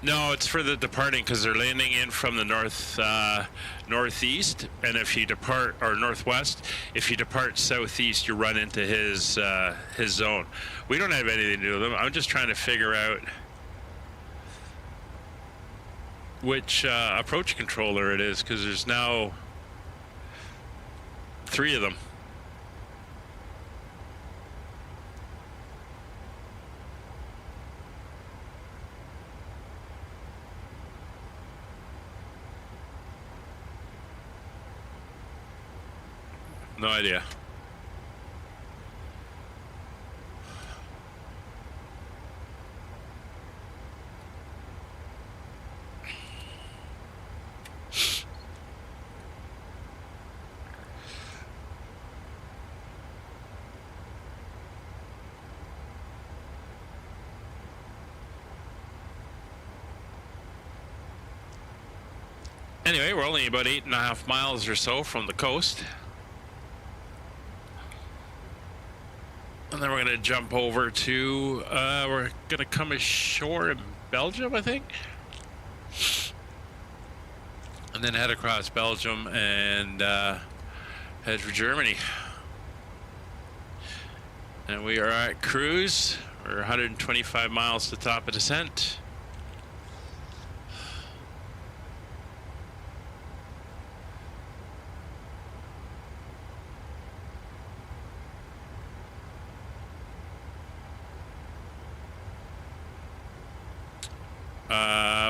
No, it's for the departing because they're landing in from the northeast, and if you depart or northwest, if you depart southeast, you run into his zone. We don't have anything to do with them. I'm just trying to figure out which approach controller it is because there's now 3 of them. No idea. Anyway, we're only about 8.5 miles or so from the coast. And then we're going to jump over to, we're going to come ashore in Belgium, I think. And then head across Belgium and head for Germany. And we are at cruise. We're 125 miles to top of descent.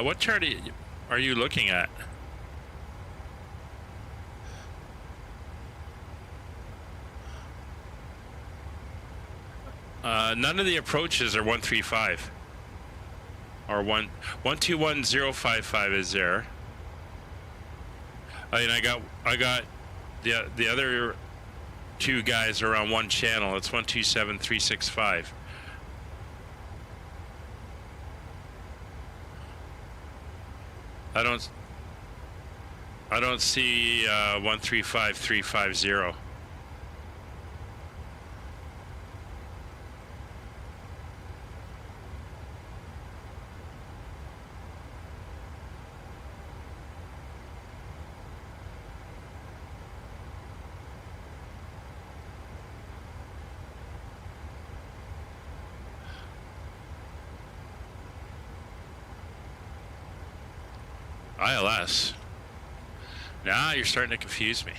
What chart are you looking at? None of the approaches are 135 or 121055 is there. I mean, I got the other 2 guys are on one channel. It's 127365. I don't see 135350. ILS. Now you're starting to confuse me.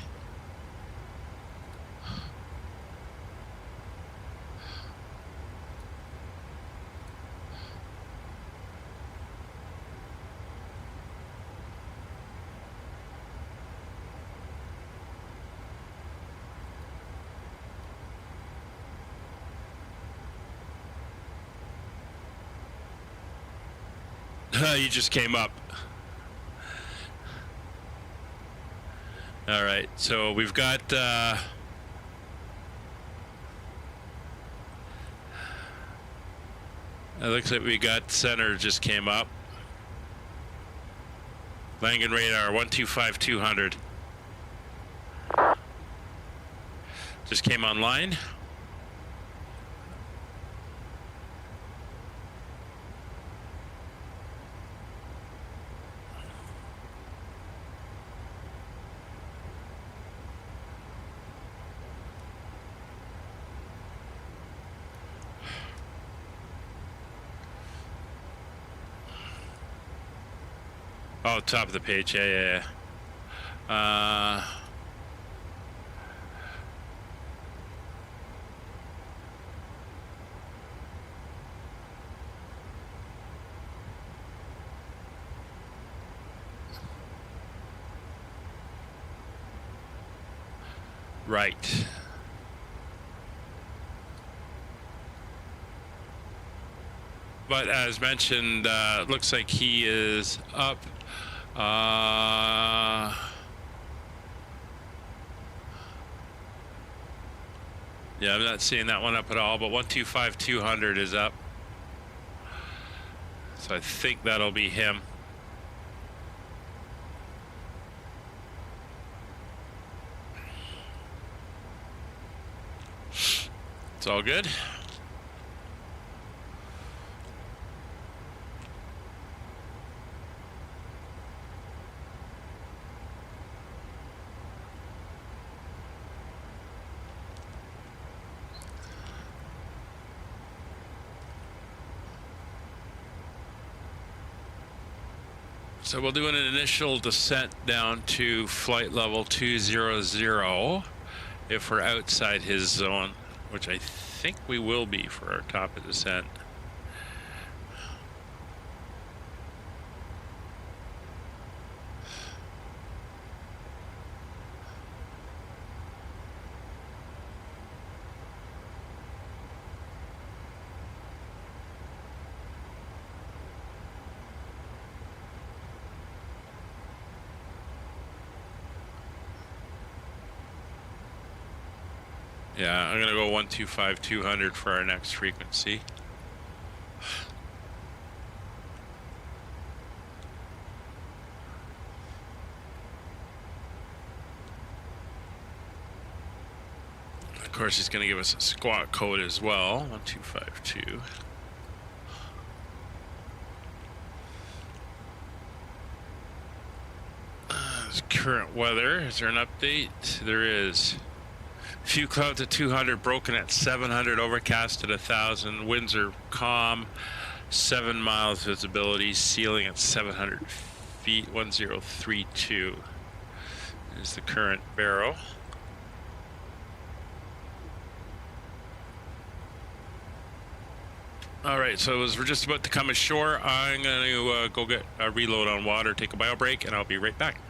You just came up. All right, so we've got it looks like we got center just came up. Langen radar 125200 just came online. Oh, top of the page, yeah. Right. But as mentioned, it looks like he is up. Yeah, I'm not seeing that one up at all, but 125-200 is up. So I think that'll be him. It's all good. So we'll do an initial descent down to flight level 200 if we're outside his zone, which I think we will be for our top of descent. Yeah, I'm gonna go 125-200 for our next frequency. Of course, he's gonna give us a squawk code as well, 1252. Current weather, is there an update? There is. Few clouds at 200, broken at 700, overcast at 1,000. Winds are calm, 7 miles visibility, ceiling at 700 feet, 1032 is the current barrow. All right, so as we're just about to come ashore, I'm going to go get a reload on water, take a bio break, and I'll be right back.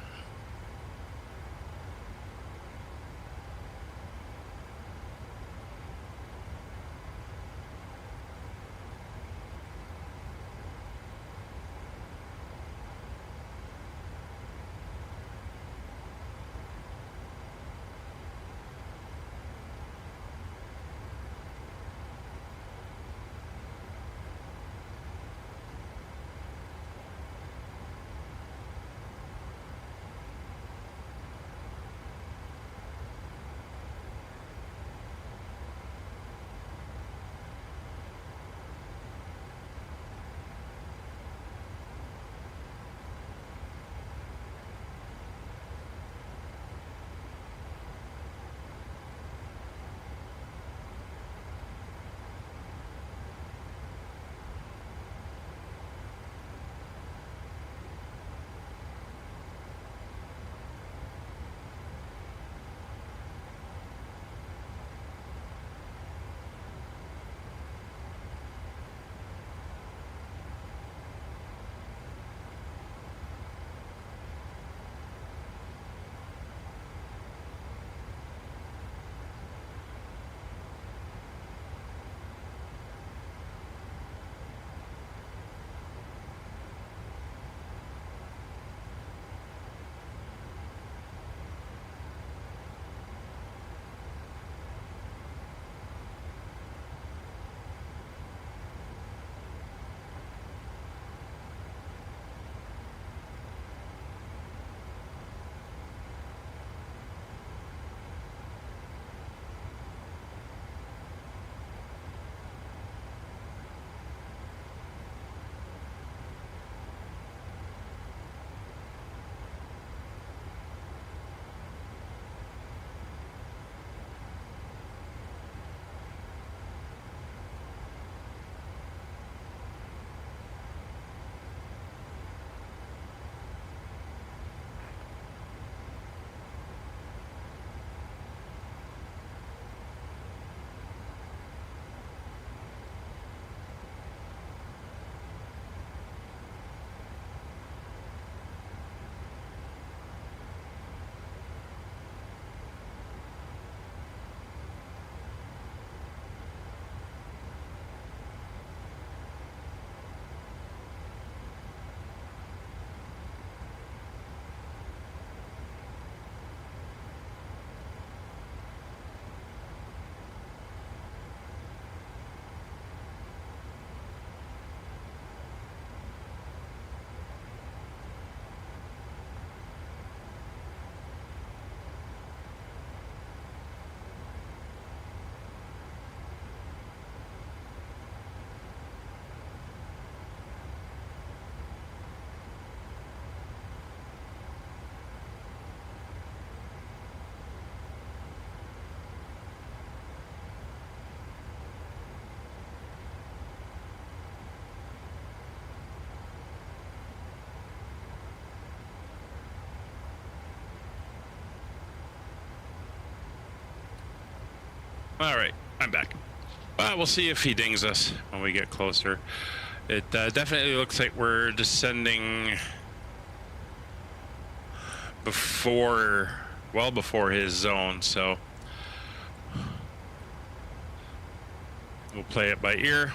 All right, I'm back. We'll see if he dings us when we get closer. It definitely looks like we're descending well before his zone, so we'll play it by ear.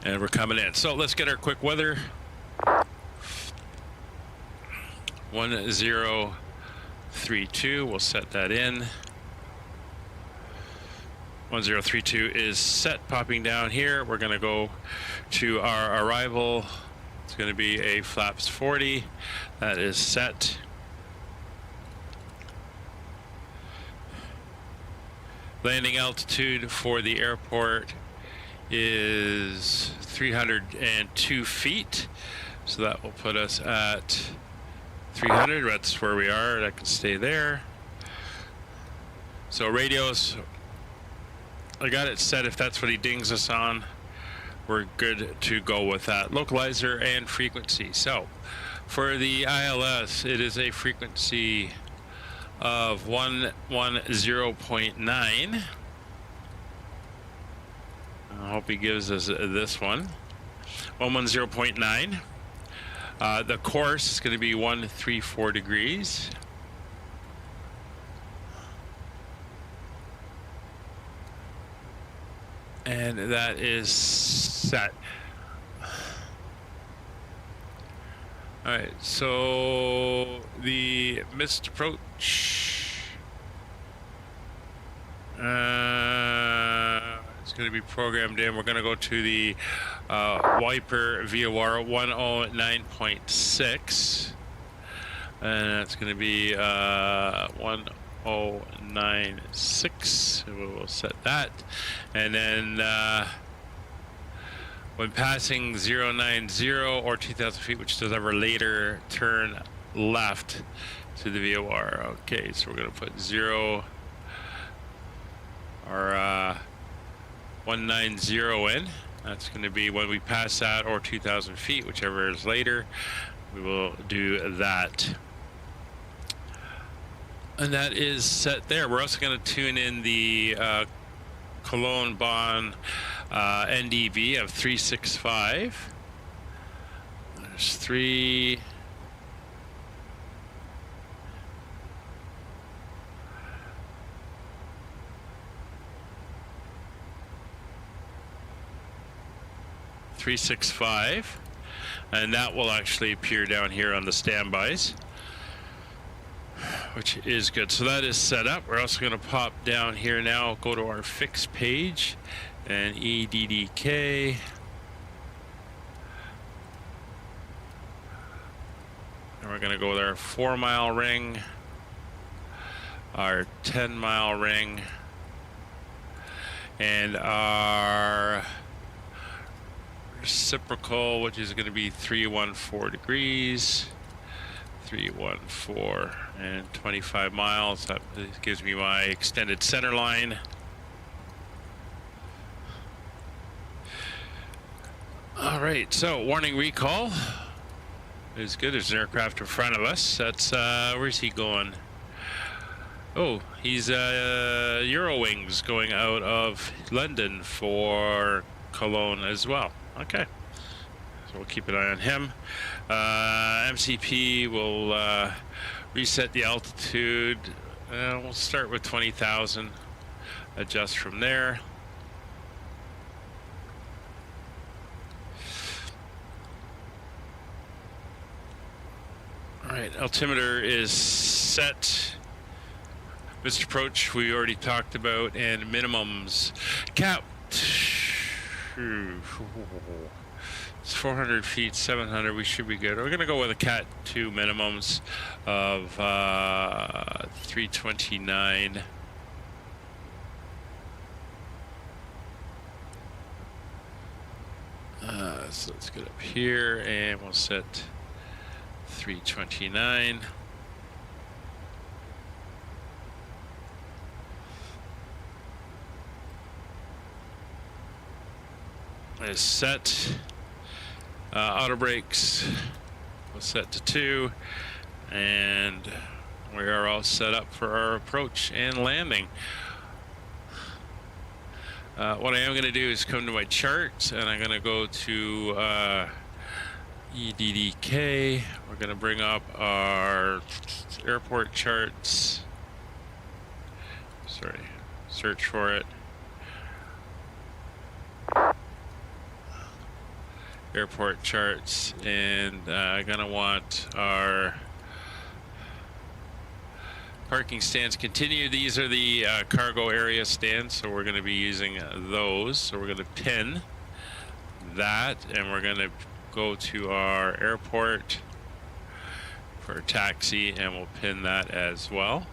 And we're coming in. So let's get our quick weather. 1032, we'll set that in. 1032 is set, popping down here. We're gonna go to our arrival. It's gonna be a flaps 40. That is set. Landing altitude for the airport is 302 feet. So that will put us at 300. That's where we are. That can stay there. So radios, I got it set. If that's what he dings us on, we're good to go with that. Localizer and frequency. So for the ILS, it is a frequency of 110.9. I hope he gives us this one. 110.9. The course is going to be 134 degrees. And that is set. All right, so the missed approach. It's going to be programmed in. We're going to go to the wiper VOR 109.6. And that's going to be 1096. We'll set that. And then when passing 090 or 2,000 feet, which does ever later, turn left to the VOR. Okay, so we're going to put 0 or 190 in. That's going to be when we pass that, or 2,000 feet, whichever is later. We will do that. And that is set there. We're also going to tune in the Cologne Bonn NDV of 365. There's 3. .365, and that will actually appear down here on the standbys, which is good. So that is set up. We're also going to pop down here now, go to our fix page, and EDDK. And we're going to go with our 4-mile ring, our 10-mile ring, and our reciprocal, which is going to be 314 degrees, 314 and 25 miles. That gives me my extended center line. All right, so warning recall is good. There's an aircraft in front of us. That's where's he going? Oh, he's Eurowings going out of London for Cologne as well. Okay, so we'll keep an eye on him. MCP will reset the altitude. We'll start with 20,000, adjust from there. All right, altimeter is set. Missed approach we already talked about, and minimums. Cap. It's 400 feet, 700. We should be good. We're going to go with a Cat 2 minimums of 329. So let's get up here and we'll set 329. Is set. Auto brakes was set to 2, and we are all set up for our approach and landing. What I am going to do is come to my charts, and I'm going to go to EDDK. We're going to bring up our airport charts. Sorry, search for it. Airport charts, and I'm going to want our parking stands continue. These are the cargo area stands, so we're going to be using those. So we're going to pin that, and we're going to go to our airport for taxi, and we'll pin that as well.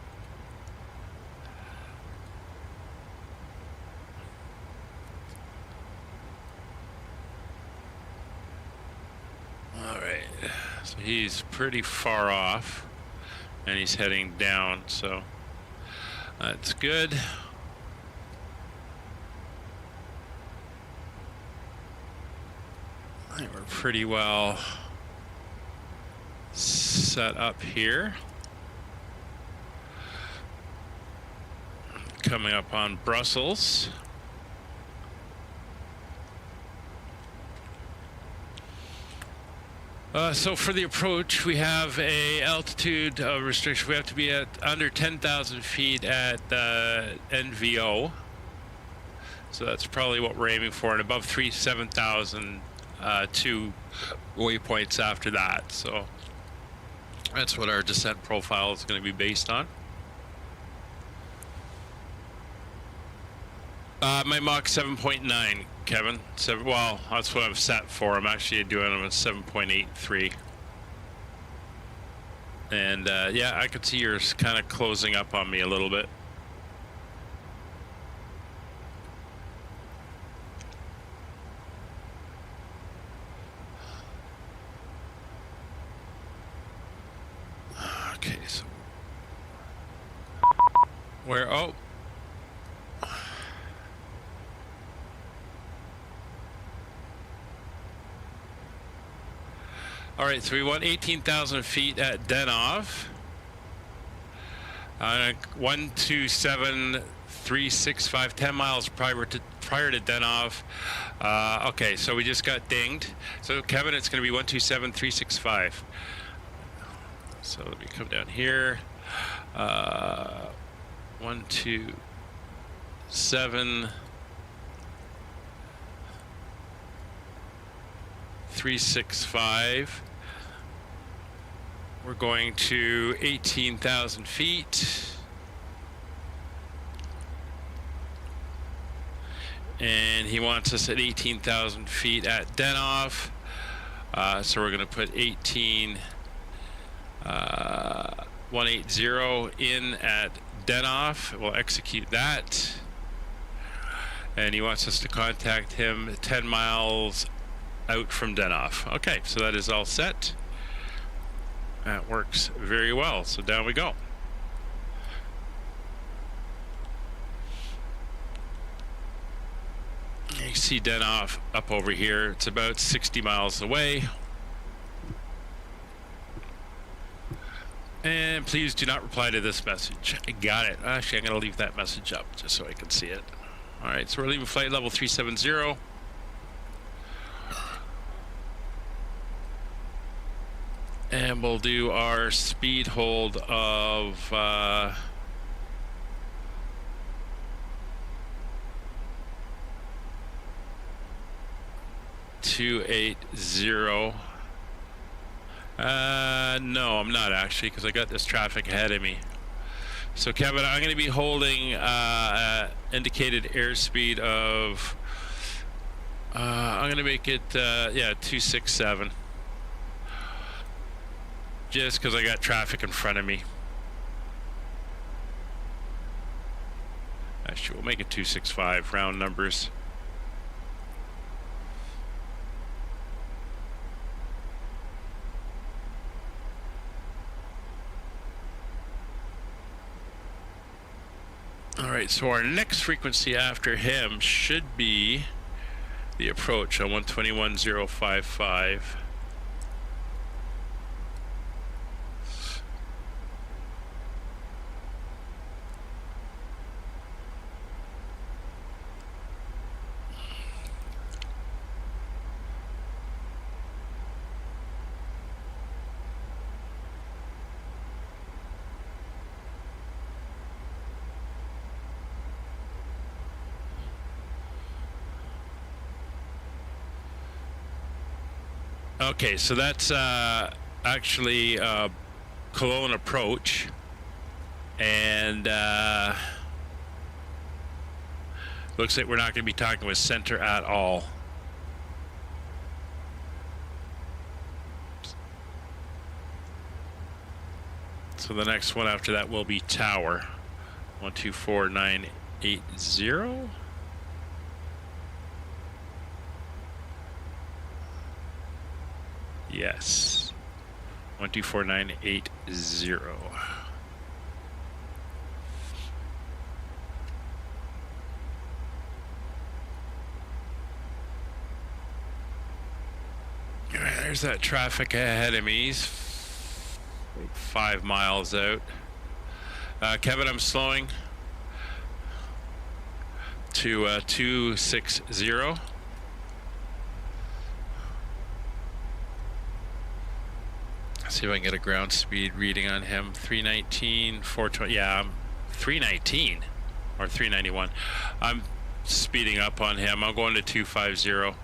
All right, so he's pretty far off, and he's heading down, so that's good. I think we're pretty well set up here. Coming up on Brussels. So for the approach, we have a altitude restriction. We have to be at under 10,000 feet at NVO. So that's probably what we're aiming for, and above 7,000 two waypoints after that. So that's what our descent profile is going to be based on. My Mach 7.9, Kevin. Well, that's what I've set for. I'm actually doing them at 7.83. And yeah, I could see yours kind of closing up on me a little bit. Okay, so where? Oh. All right, so we want 18,000 feet at Denov. 127,365, 10 miles prior to Denov. Okay, so we just got dinged. So Kevin, it's going to be 127,365. So let me come down here. 127,365. We're going to 18,000 feet. And he wants us at 18,000 feet at Denov. So we're going to put 180 in at Denov. We'll execute that. And he wants us to contact him 10 miles out from Denov. Okay, so that is all set. That works very well. So down we go. You see Denov up over here. It's about 60 miles away. And please do not reply to this message. I got it. Actually, I'm going to leave that message up just so I can see it. All right, so we're leaving flight level 370. And we'll do our speed hold of 280. No, I'm not actually, because I got this traffic ahead of me. So Kevin, I'm going to be holding indicated airspeed of I'm going to make it yeah, 267. Just because I got traffic in front of me. Actually, we'll make it 265, round numbers. All right, so our next frequency after him should be the approach on 121.055. Okay, so that's actually Colonge approach, and looks like we're not going to be talking with center at all. So the next one after that will be tower, 124980. Yes, 124980. There's that traffic ahead of me. He's 5 miles out. Kevin, I'm slowing to 260. See if I can get a ground speed reading on him. 319, 420. Yeah, I'm 319 or 391. I'm speeding up on him. I'm going to 250.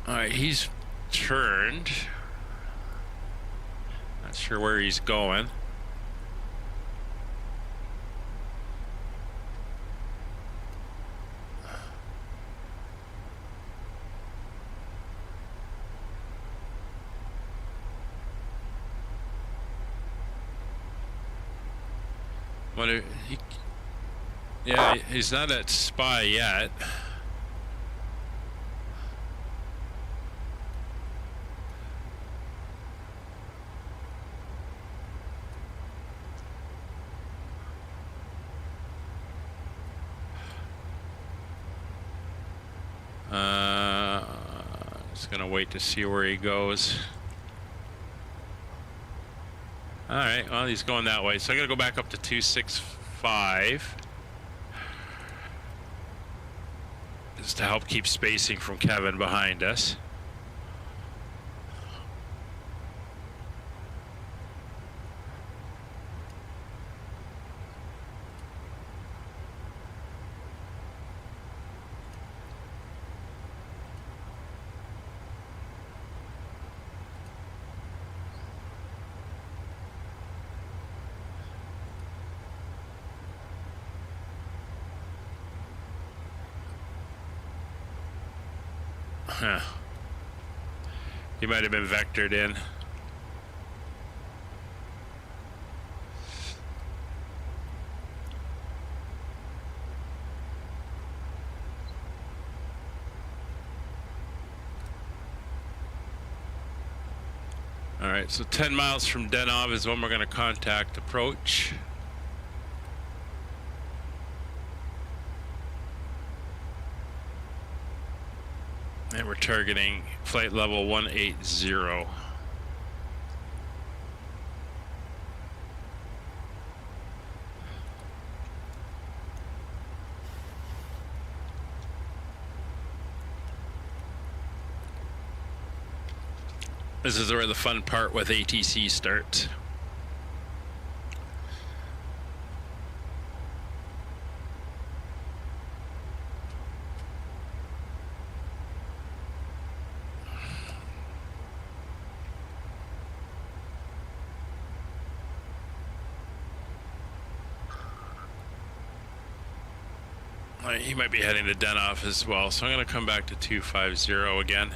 All right, he's turned. Not sure where he's going. Yeah, he's not at Spy yet. Just gonna wait to see where he goes. All right, well, he's going that way, so I'm gonna go back up to 265 just to help keep spacing from Kevin behind us. Huh. He might have been vectored in. All right, so 10 miles from Denov is when we're going to contact approach. And we're targeting flight level 180. This is where the fun part with ATC starts. He might be heading to Denov as well, so I'm going to come back to 250 again.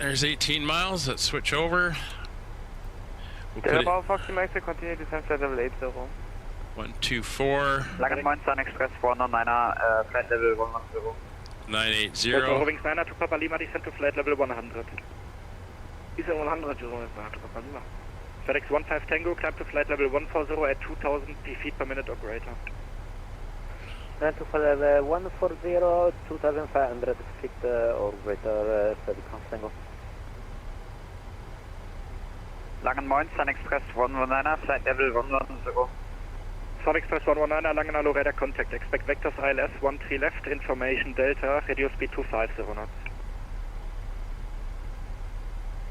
There's 18 miles. Let's switch over. We'll put it VATSim Event, continue descent flight level 80. 124. Langen Sun Express 109er, flight level 110. 980. Wings 9 to Papa Lima, descent to flight level 100. Descent 100, to Papa Lima. FedEx 15 Tango, climb to flight level 140 at 2000 feet per minute or greater. Climb to flight level 140, 2500 feet or greater, FedEx Tango. Langen Sun Express 119er, flight level 110. Sun Express 119er, Langen Hello radar contact. Expect vectors ILS 13 left, information Delta, reduce speed 250 knots.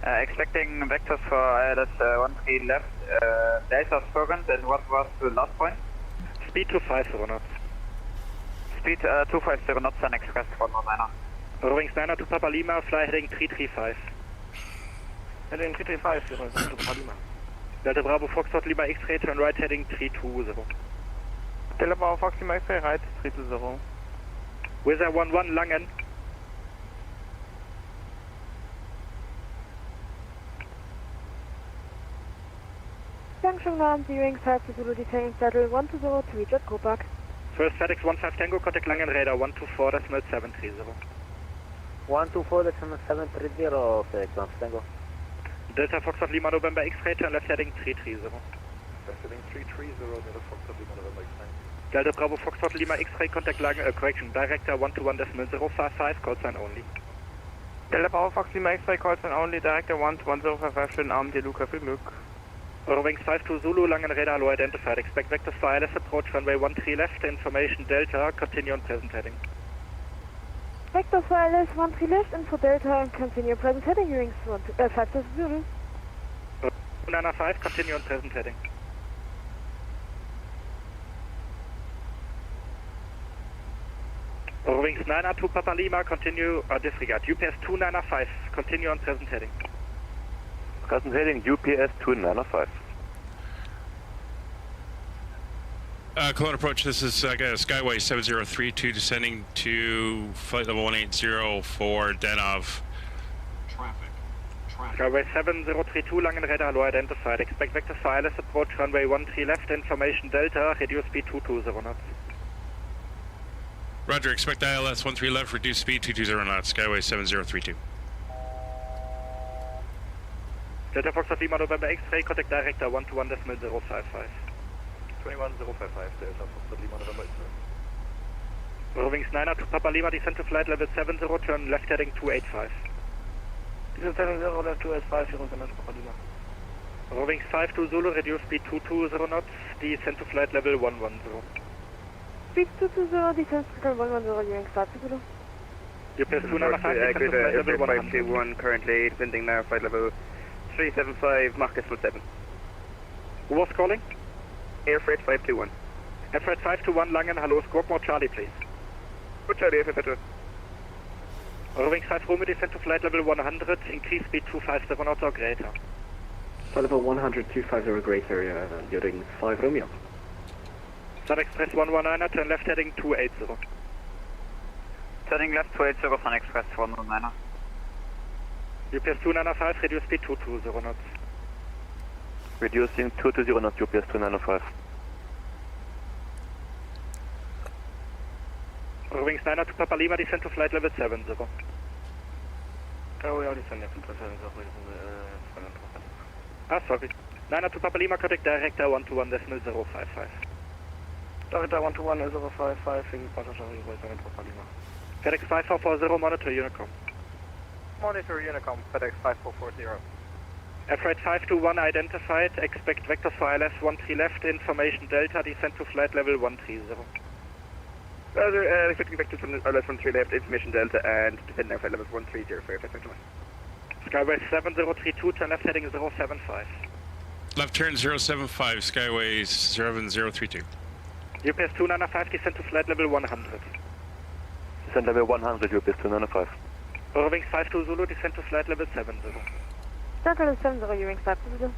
Expecting vectors for ILS 13 left, Delta spoken, and what was the last point? Speed 250 knots. Speed 250 knots, Sun Express 119er. Wings 9 to Papa Lima, fly heading 335. Heading 335, to Papa Lima. Delta Bravo Foxtrot Lima X-ray, turn right heading 320. Delta Bravo Fox Lima X-ray, right 320. Weather 11 Langen. Junction 1, viewing 5 to Zulu, detaining settle 120 to reach at Kopak. First FedEx 15 Tango, contact Langen radar 124.730. 124.730, FedEx 15 Tango. Delta Foxtrot Lima November X-ray, turn left heading 330. Left heading 330, Delta Foxtrot Lima November X-ray. Delta Bravo Foxtrot Lima X-ray, contact Langen, correction, director 121.055, call sign only. Delta Bravo Fox Lima X-ray, call sign only, director 11055, schönen Abend, dir Luca, viel Glück. Wings 52 Zulu, Langen radar low identified. Expect vectors for ILS approach, runway 13 left, information Delta, continue on present heading. Vector for ILS 13 left, info Delta, and continue present heading, viewing 5 to Zulu. 295, continue on present heading. Wings 9 to Papa Lima, continue, disregard. UPS 295, continue on present heading. Present heading, UPS 295. Colonge approach, this is Skyway 7032 descending to flight level 180 for Denov. Skyway 7032, Langen radar low identified. Expect vectors for ILS approach, runway 13 left, information Delta, reduce speed 220 knots. Roger, expect ILS 13 left, reduce speed 220 knots, Skyway 7032. Delta Foxtrot Lima November X-ray, contact director 121.055. 21055, Delta Foxtrot Lima November X-ray. Wings 9 to Papa Lima, descent to flight level 70, turn left heading 285. Descent 70, left 285, Papa Lima. Wings 5 to Zulu, reduce speed 220 knots, descent to flight level 110. Speed 220, descent to flight level 110, viewing 5 to Zulu. UPS 295, descent to flight level 100. 521, currently descending now, flight level 375, Mach 7. Who was calling? Air Freight 521. Air Freight 521, Langen, hello, squawk more Charlie, please. Good Charlie, FF2. Wings 5 Romeo, descent to flight level 100, increase speed 257 knots or greater. Flight level 100, 250 greater, during 5 Romeo. Sun Express 119, turn left heading 280. Turning left 280, Sun Express 119. UPS 295, reduce speed 220 knots. Reducing 220 knots, UPS 295. Wings 9 to Papa Lima, descent to flight level 70. Oh, we already sent it to Sorry. 9 to Papa Lima, contact director 121.055. Director 121.055, Papa Lima. FedEx 5440, monitor Unicom. Monitor Unicom, FedEx 5440. Freight 521 identified, expect vectors for ILS 13 left, information Delta, descend to flight level 130. Expecting vectors from ILS 13 left, information Delta, and descend now flight level 130 for aircraft 51. Skyway 7032, turn left heading 075. Left turn 075, Skyway 7032. UPS 295, descend to flight level 100. Descent level 100, UPS 295. Eurowings 52 Zulu, descend to flight level 70. Start level 70, Eurowings 52 Zulu.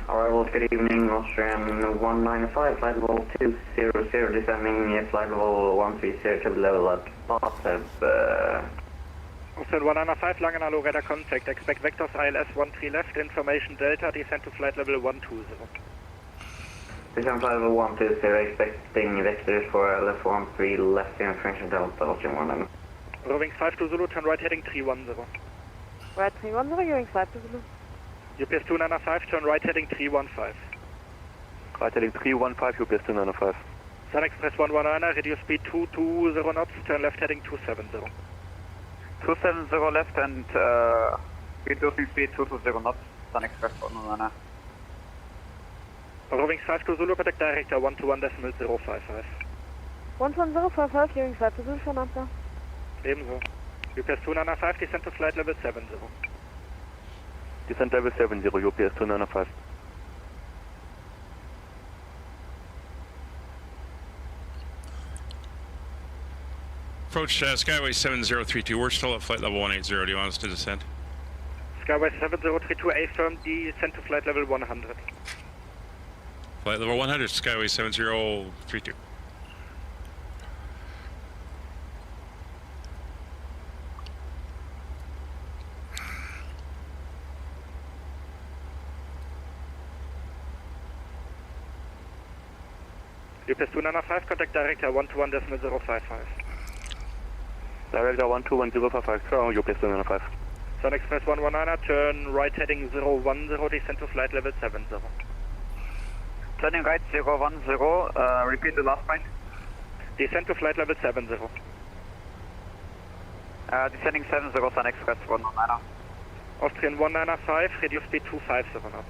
Arrivals, good evening, Austrian 195, flight level 200, descending flight level 130 to level at VATSim. Austrian 195, Langenalo, radar contact, expect vectors ILS 13 left, information Delta, descend to flight level 120. Descend flight level 120, expecting vectors for ILS 13 left, information Delta, Austrian 195. Eurowings 52 Zulu, turn right heading 310. Right 310, Eurowings 52 Zulu. UPS 295, turn right heading 315. Right heading 315, UPS 295. Sun Express 119, reduce speed 220 knots, turn left heading 270. 270 left and reducing speed 220 knots, Sun Express 119. Eurowings 52 Zulu, contact director 121.055. 11055, Eurowings 52 Zulu, schon answer. Ebenso. UPS 295, descend to flight level 70. Descent level 70, UPS 295. Approach Skyway 7032. We're still at flight level 180. Do you want us to descend? Skyway 7032, A firm, descend to flight level 100. Flight level 100, Skyway 7032. UPS 295, contact director 121.055. Director 121.055, so UPS 295. Sun Express 119, turn right heading 010, descend to flight level 70. Turning right 010, repeat the last point. Descend to flight level 70. Descending 70, Sun Express 119. Austrian 195, reduce speed 250 knots.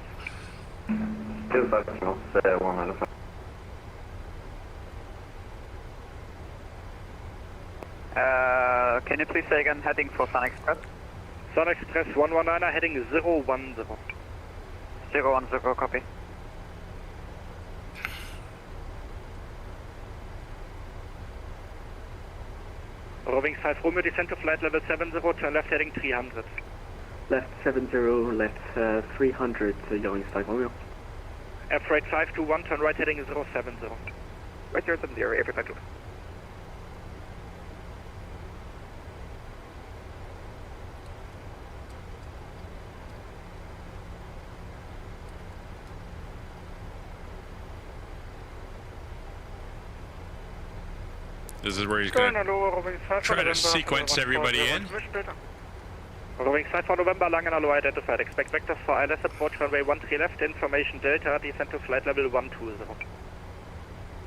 250 knots, 195. Can you please say again heading for Sun Express? Sun Express 119, heading 010. 010, copy. Roving 5 Romeo, descend to flight level 70, turn left heading 300. Left 70, left 300, Yoke 5 Romeo. Air freight 521, turn right heading 070. Right 070, air freight 521. This is where he's going to try to sequence everybody in. Roving 5 for November, Langenalo identified. Expect vectors for ILS approach runway 13 left, information Delta, descend to flight level 120.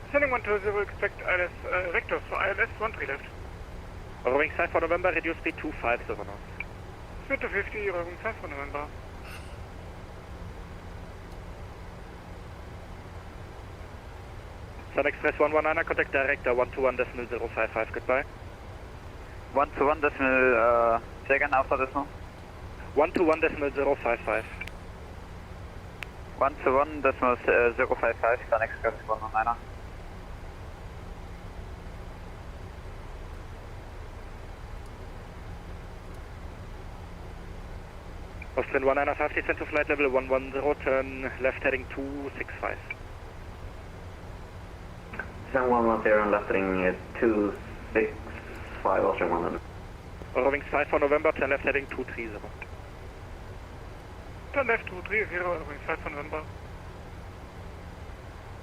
Descending 120, expect ILS, vectors for ILS 13 left. Roving 5 for November, reduce speed 250 knots. Speed to 50, Roving 5 for November. Sun Express 119, contact director 121.055, goodbye. 121, say again after decimal. 121.055. 121.055, Sun Express 119. Austrian 195, descend to flight level 110, turn left heading 265. Descend 110, left heading 265, Austrian 100. Roving 5 for November, turn left heading 230. Turn left 230, Roving 5 for November.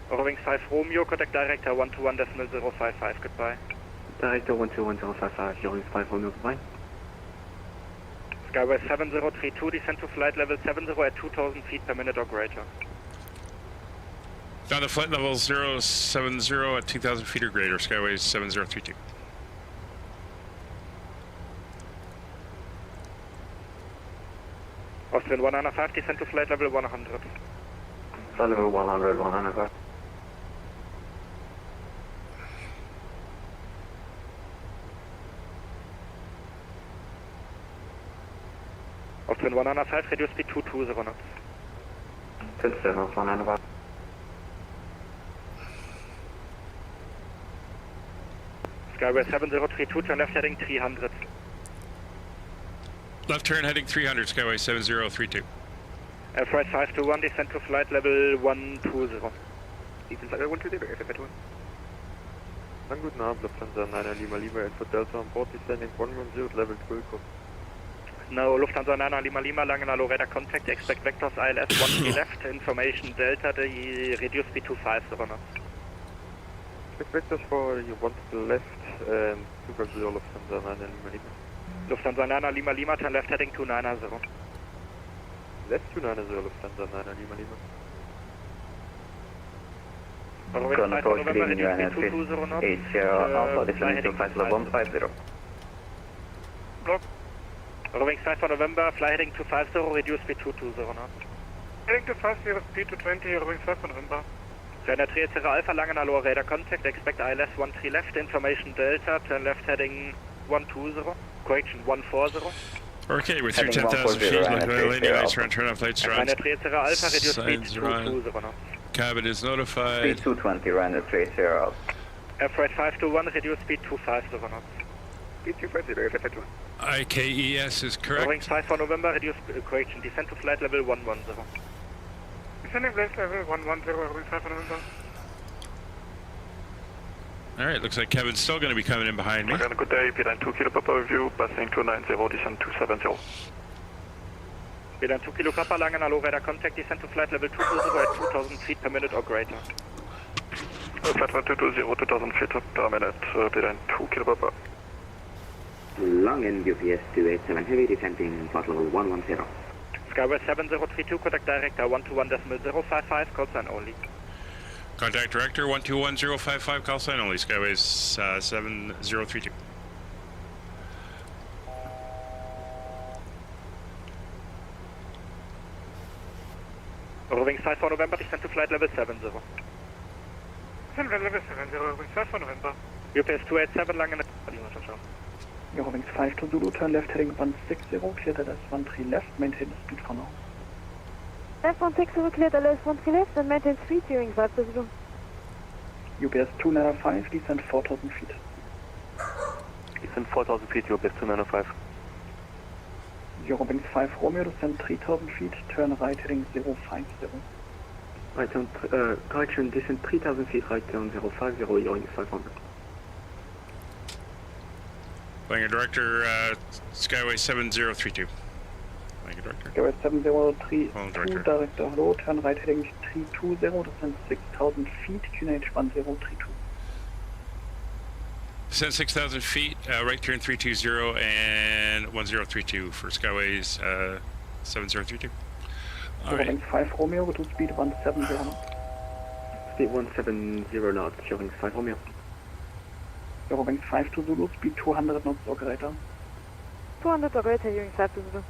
Roving 5 Romeo, contact director 121.055, goodbye. Director 121.055, Yoke 5 Romeo, goodbye. Skyway 7032, descend to flight level 70 at 2000 feet per minute or greater. Down to flight level 070 at 2,000 feet or greater, Skyway 7032. Austrian 195, descend to flight level 100. Flight level 100, 195. Austrian 195, reduce speed 220 knots. 27 knots, 195. Skyway 7032, turn left heading 300. Left turn heading 300, Skyway 7032. Right 521, descend to flight level 120. Descend flight level 120, FF1. Guten Abend, Lufthansa 9er Lima Lima, Info Delta on board, descending 110 level 12. No, Lufthansa 9er Lima Lima, Langenalo radar contact, expect vectors ILS 13 left, information Delta, the reduce speed to 50 knots. Expect vectors for you want to the left, 250 Lufthansa 9er Lima Lima. Lufthansa 9er Lima Lima, turn left heading 290. Left 290 Lufthansa 9er Lima Lima. Colonge approach, good evening, Ryanair 80 Alpha, descending to flight level 150. Block. Roving 5 for November, fly heading to 50, reduce speed 220 knots. Heading to 50, speed to 20, roving 5 for November. Ryanair 3 Sierra Alpha, Langenalo radar contact, expect ILS 13 left, information Delta, turn left heading 120, correction 140. Okay, we're through 10,000 feet, landing lights run, turn on flights run. Ryanair 3 Sierra Alpha, reduce speed 220 knots. Cabin is notified. Speed 220, Ryanair 3 Sierra Alpha. Right 521, reduce speed 250 knots. Speed 250, FF1. IKES is correct. Roving 5 for November, reduce correction, descend to flight level 110. Descending flight level 110, roving 5 for November. Alright, looks like Kevin's still going to be coming in behind me. Good day, P9 2 Kilo Papa review, passing 290, descend 270. P9 2 Kilo Papa, Langenalo radar contact, descend to flight level 220 at 2000 feet per minute or greater. Flight level 220, 2000 feet per minute, P9 2 Kilo Papa. Langen UPS 287 Heavy, descending flight level 110. Skyway 7032, contact director 121.055, call sign only. Contact director 121.055, call sign only, Skyways 7032. Roving 5 for November, descend to flight level 70. Descend flight level 70, roving 5 for November. UPS 287, Langen. Roving 5 to Zulu, turn left heading 160, cleared LS 13 left, maintain speed for now. Left 160, cleared LS 13 left, and maintain speed during 5 to Zulu. UPS 295, descend 4,000 feet. Descend 4,000 feet, UPS 295. Eurowings 5 Romeo, descend 3,000 feet, turn right heading 050. Right turn, correction, descend 3,000 feet, right turn 050, Eurowings 500. Flying director, Skyway 7032. Flying director. Skyway 7032, director, hello, turn right heading 320, descend 6,000 feet, QNH 1032. Descend 6,000 feet, right turn 320 and 1032 for Skyways 7032. Eurowings 5 Romeo, reduce speed 170 knots. Speed 170 knots, Eurowings 5 Romeo. Eurowings 5 to Zulu, speed 200 knots or greater. 200 or greater, Eurowings 5 to Zulu.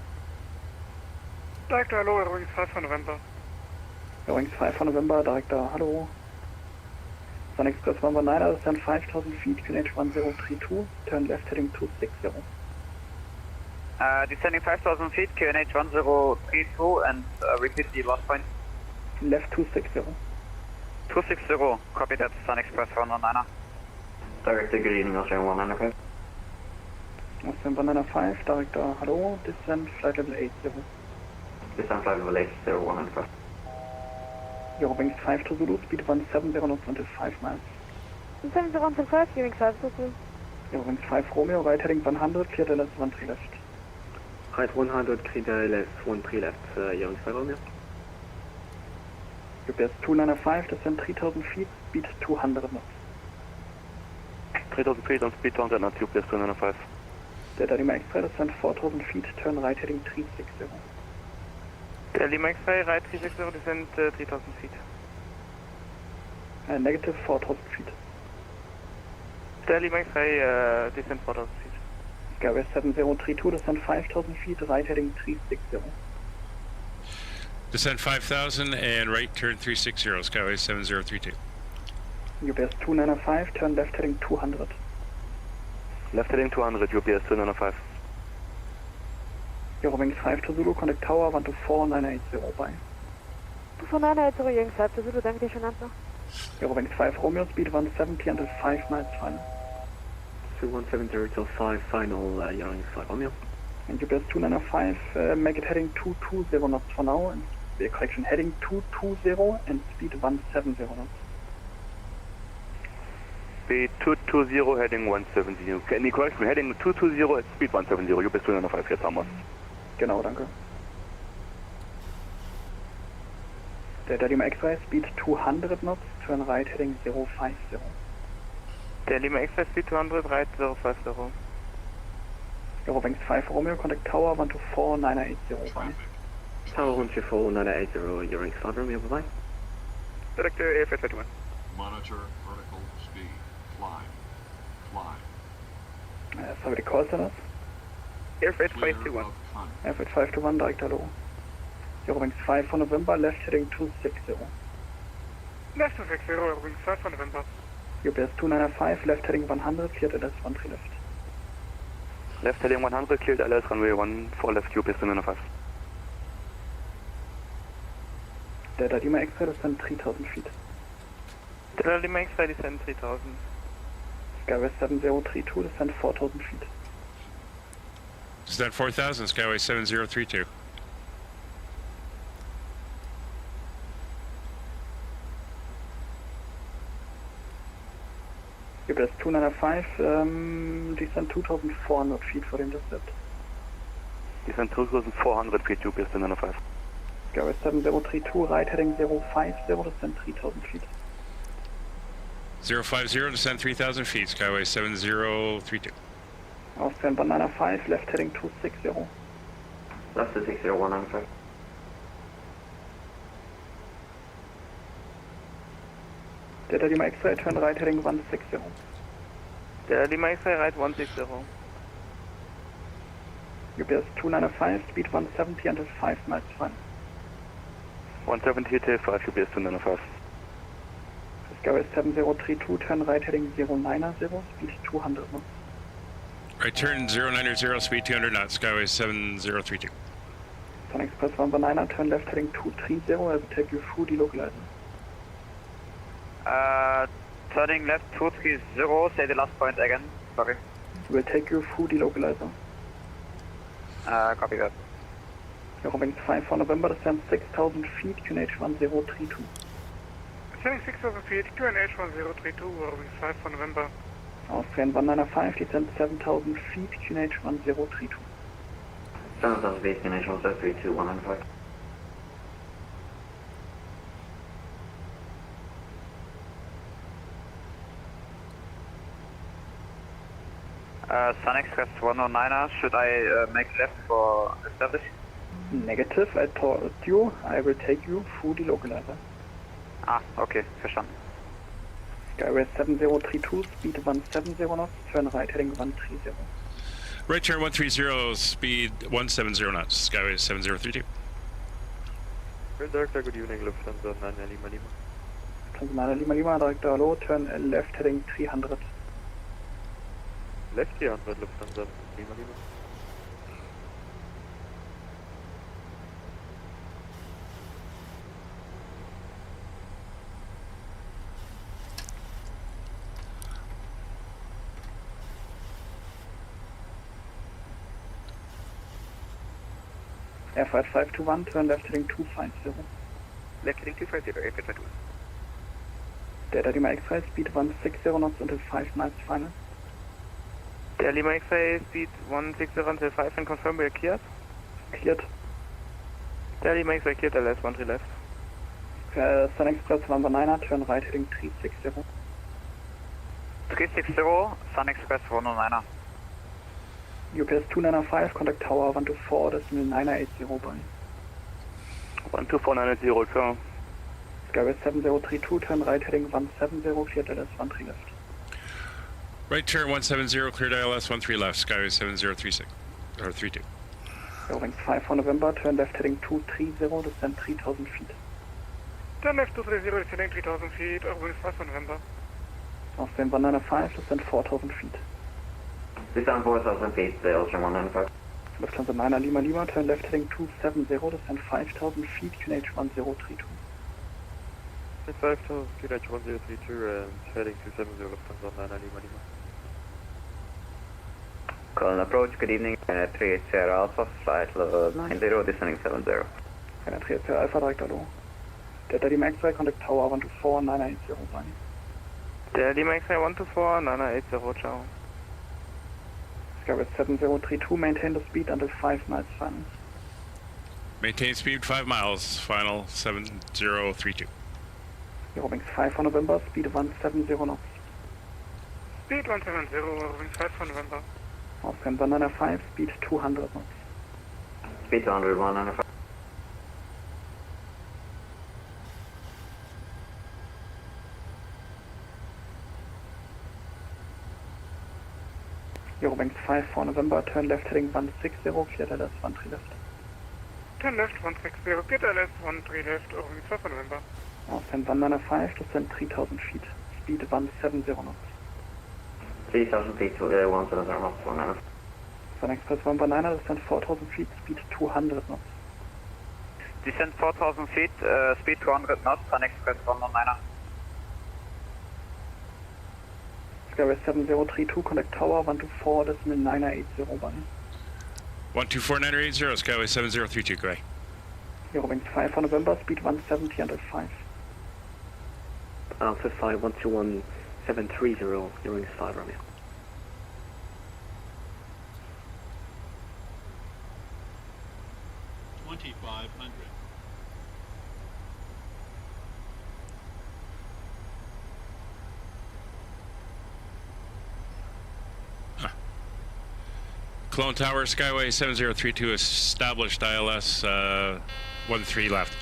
Director, hello, roving 5 for November. Eurowings 5 for November, director, hello. Sun Express 119, descend 5,000 feet, QNH 1032, turn left heading 260. Descending 5,000 feet, QNH 1032, and repeat the last point. Left 260. 260, copy that, Sun Express 119. Director, good evening, Austrian 195. Austrian 195, director, hello, descend flight level 80. Descend flight level 80, 195. Eurowings 5 to Zulu, speed 170 knots until 5 miles. 170 until 5, Eurowings 5 to Zulu. Eurowings 5 Romeo, right heading 100, cleared LS 13 left. Right 100, cleared LS 13 left, Eurowings 5 Romeo. UPS 295, descend 3,000 feet, speed 200 knots. 3,000 feet on speed 200 knots, UPS 295. Delta Lima X-ray, descend 4,000 feet, turn right heading 360. Delta Lima X-ray, right 360, descend 3,000 feet. Negative 4,000 feet. Delta Lima X-ray, descend 4,000 feet. Skyway 7032, descend 5,000 feet, right heading 360. Descend 5,000 and right turn 360, Skyway 7032. UPS 295, turn left heading 200. Left heading 200, UPS 295. Eurowings 5 to Zulu, contact tower, 124,980, bye. 24980, Yoke 5 to Zulu, danke dir, schönen Abend noch. Eurowings 5 Romeo, speed 170 until 5 miles final. 2170 till 5 final, Eurowings 5 Romeo. And UPS 295, make it heading 220 knots for now, and correction, heading 220 and speed 170 knots. Speed 220, heading 170. Any correction, heading 220 at speed 170, UPS 295, jetzt haben wir's. Genau, danke. Delta Lima X-ray, speed 200 knots, turn right heading 050. Delta Lima X-ray, speed 200, right 050. Eurowings 5 Romeo, contact tower, 124,980, bye. Tower 124,980, Eurowings 5 Romeo, bye-bye. Director AF21. Monitor vertical speed. Climb. Climb. Somebody calls on us. Airfreight 521. Airfreight 521, direct hello. Eurowings 5 for November, left heading 260. Left 260, Eurowings 5 for November. UPS 295, left heading 100, cleared LS 13 left. Left heading 100, cleared LS runway 14 left, UPS 295. Delta Lima X-ray, descend 3,000 feet. Delta Lima X-ray, descend 3,000. Skyway 7032, descend 4,000 feet. Descend 4,000, Skyway 7032. UPS 295, descend 2,400 feet for the intercept. Descend 2,400 feet, UPS 295. Skyway 7032, right heading 050, descend 3,000 feet. 050, descend 3,000 feet, Skyway 7032. Austrian 195, left heading 260. Left to 60195. Delta Lima X-ray, turn right heading 160. Delta Lima X-ray, right 160. UPS 295, speed 170 until 5 miles final. 170 till 5, UPS 295. Skyway 7032, turn right heading 090, speed 200 knots. Right turn 090, speed 200 knots, Skyway 7032. Sun Express 119, turn left heading 230, I will take you through the localizer. Turning left 230, say the last point again, sorry. We'll take you through the localizer. Copy that. Eurowings 5 for November, descend 6,000 feet, QNH 1032. Descending 6,000 feet, QNH 1032, Eurowings 5 for November. Austrian 195, descend 7,000 feet, QNH 1032. 7,000 feet, QNH 1032, 195. Sun Express 109er, should I make left for establish? Negative, I told you, I will take you through the localizer. Ah, okay, verstanden. Skyway 7032, speed 170 knots, turn right heading 130. Right turn 130, speed 170 knots, Skyway 7032. Director, good evening, Lufthansa 9 Lima Lima. Lufthansa 9 Lima Lima, Director hello, turn left heading 300. Left 300, Lufthansa Lima Lima. Airfreight 521, turn left heading 250. Left heading 250, Airfreight 521. Delta Lima X-ray, speed 160 knots until 5 miles final. Delta Lima X-ray, speed 160 until 5 and confirm we are cleared. Cleared. Delta Lima X-ray cleared, LS 13 left. Sun Express 119er, turn right heading 360. 360, Sun Express 109er. UPS 295, contact tower 124.980 by. 124.980, sir. Skywest 7032, turn right heading 170, cleared LS 13 left. Right turn 170, cleared ILS 13 left, Skyway 7036, or 32. Wings 5 for November, turn left heading 230, descend 3000 feet. Turn left 230, descending 3000 feet, Wings 5 for November. Austrian 195, descend 4000 feet. Descend 4000 feet, Austrian 195. Lufthansa 9er Lima Lima, turn left heading 270, descend 5000 feet, QNH 1032. 5000 QNH 1032 and heading 270, Lufthansa 9er Lima Lima. Colonge approach, good evening, 380 Alpha, flight level 90, descending 70. 380 Alpha, direct hello. Delta Lima X-ray, contact tower 124.980 by. Delta Lima X-ray 124.980, ciao. Skywest 7032, maintain the speed until 5 miles final. Maintain speed 5 miles, final 7032. Wings 5 for November, speed 170 knots. Speed 170, Wings 5 for November. Austrian 195, speed 200 knots. Speed 200, 195. Wings 5 for November, turn left heading 160, cleared LS 13 left. Turn left 160, cleared LS 13 left, Wings 5 for November. Austrian 195, descend 3000 feet, speed 170 knots. 3000 feet, 170 knots, 195. Sun Express 119, descend 4000 feet, speed 200 knots. Descend 4000 feet, speed 200 knots, Sun Express 119er. Skywest 7032, contact tower 124.980 by. 124.980, Skyway 7032, go ahead. Wings 5 for November, speed 170 until 5. Alpha 5 121.730, Wings 5 Romeo. Colonge Tower, Skyway 7032, established ILS 13 left.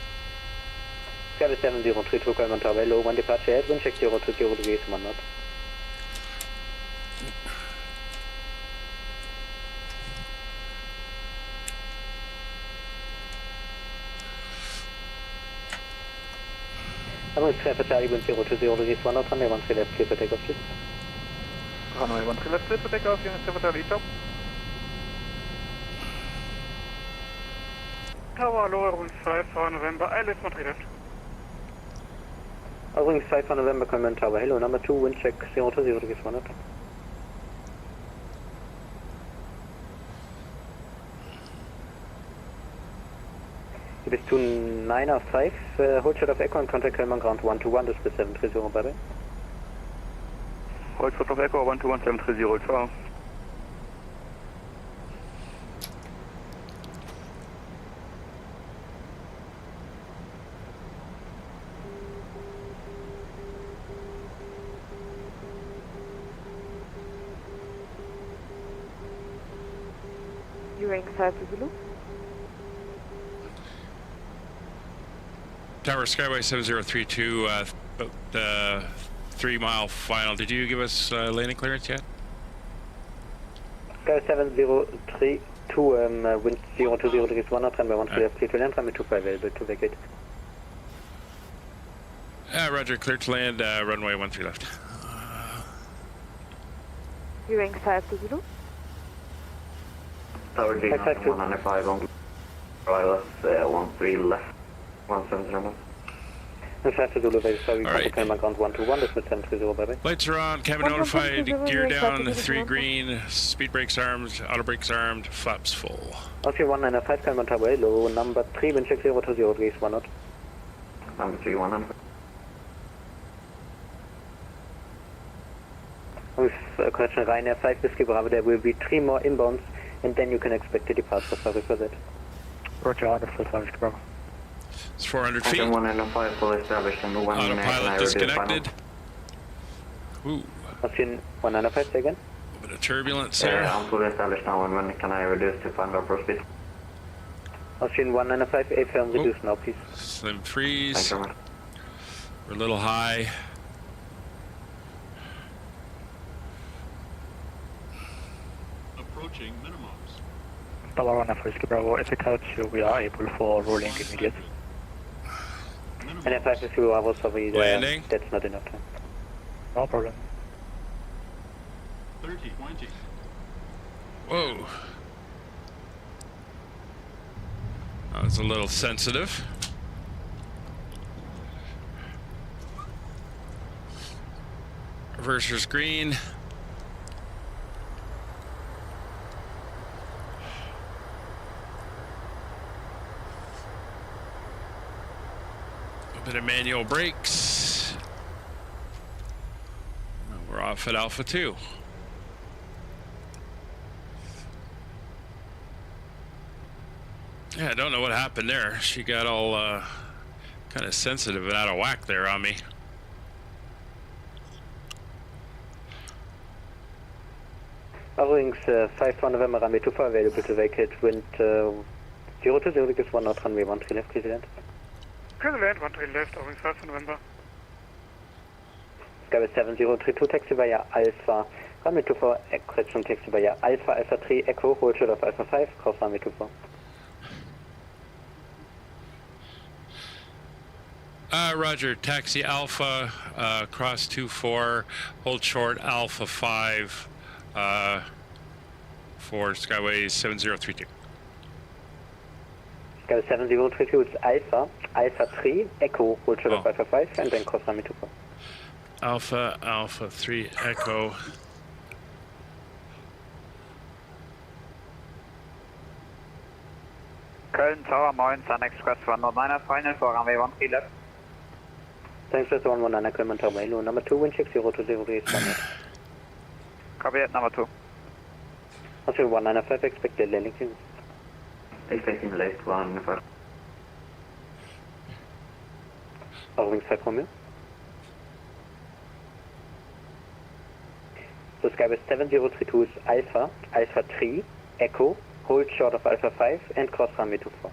Skyway 7032, Colonge Tower, low 1 departure head, wind check 020 degrees 1 knot. Runway 3 for Charlie, wind 020 degrees 1 knot, runway 13 left, clear for takeoff, please. Runway 13 left, clear for takeoff, unit 7 Charlie, ciao. Tower, lower Wings 5 for November, ILS 13 left. Wings 5 for November, Colonge Tower, hello, number 2, wind check 020 degrees 1 knot. Bis to 905, hold short of echo and contact Colonge ground 121, display 730, bye bye. Hold short of echo 121, 730, ciao. Wings 5 to Zulu. Tower, Skyway 7032, the 3 mile final. Did you give us landing clearance yet? Sky 7032, wind 020 degrees 1 knot, runway 13 left, clear to land, runway 25 available to vacate. Roger, clear to land, runway 13 left. Wings 5 to Zulu. Tower G 195 on ILS 13 left, 170. And 5 to Zulu, very sorry, contact Colonge ground 121, display 730, bye bye. Lights are on, cabin notified, gear down, 3 green, speed brakes armed, auto brakes armed, flaps full. Austrian 195, Colonge Tower, hello, number 3, wind check 020 degrees 1 knot. Number 3, 100. With correction Ryanair 5 Whiskey Bravo, there will be 3 more inbounds, and then you can expect a departure, sorry for that. Roger, Ryanair 5 Whiskey Bravo. It's 400 feet. 195 fully established and 1 autopilot disconnected. Ooh. Austrian 195, say again? Bit of turbulence there. I'm fully established now, and when can I reduce to final approach speed? Austrian 195, A firm, reduce now, please. Slim freeze. Thanks very much. We're a little high. Approaching minimums. Tower 1 Whiskey Bravo, if it helps you, we are able for rolling immediate. And if I have to Bravo, sorry, landing. That's not enough time. No problem. 30, 20. Whoa. That was a little sensitive. Reverser's green. A bit of manual brakes. We're off at Alpha 2. Yeah, I don't know what happened there. She got all kind of sensitive and out of whack there on me. Wings 5 November, runway 24, available to vacate, wind 0 to 0, degrees 1 knot, runway 13 left, clear to land. Clear to land, 13 left, Wings 5 November. Skyway 7032, taxi via Alpha, runway 24, correction, taxi via Alpha, Alpha 3, Echo, hold short of Alpha 5, cross runway 24. Roger, taxi Alpha, cross 24, hold short Alpha 5, for Skyway 7032. Skyway 7032, it's Alpha, Alpha 3, Echo, hold short of Alpha 5, and then cross runway 24. Alpha, Alpha 3, Echo. Köln Tower, moin, Sun Express 109er, final for runway 13 left. Thanks, Express 119, Köln Tower, hello, number 2, wind check 0 to 0 degrees 1 knot. Copy it, number 2. Austrian 195, expected landing clearance. Expecting left 195. Wings 5 Romeo. So Skyway 7032 is Alpha, Alpha 3, Echo, hold short of Alpha 5, and cross runway 24.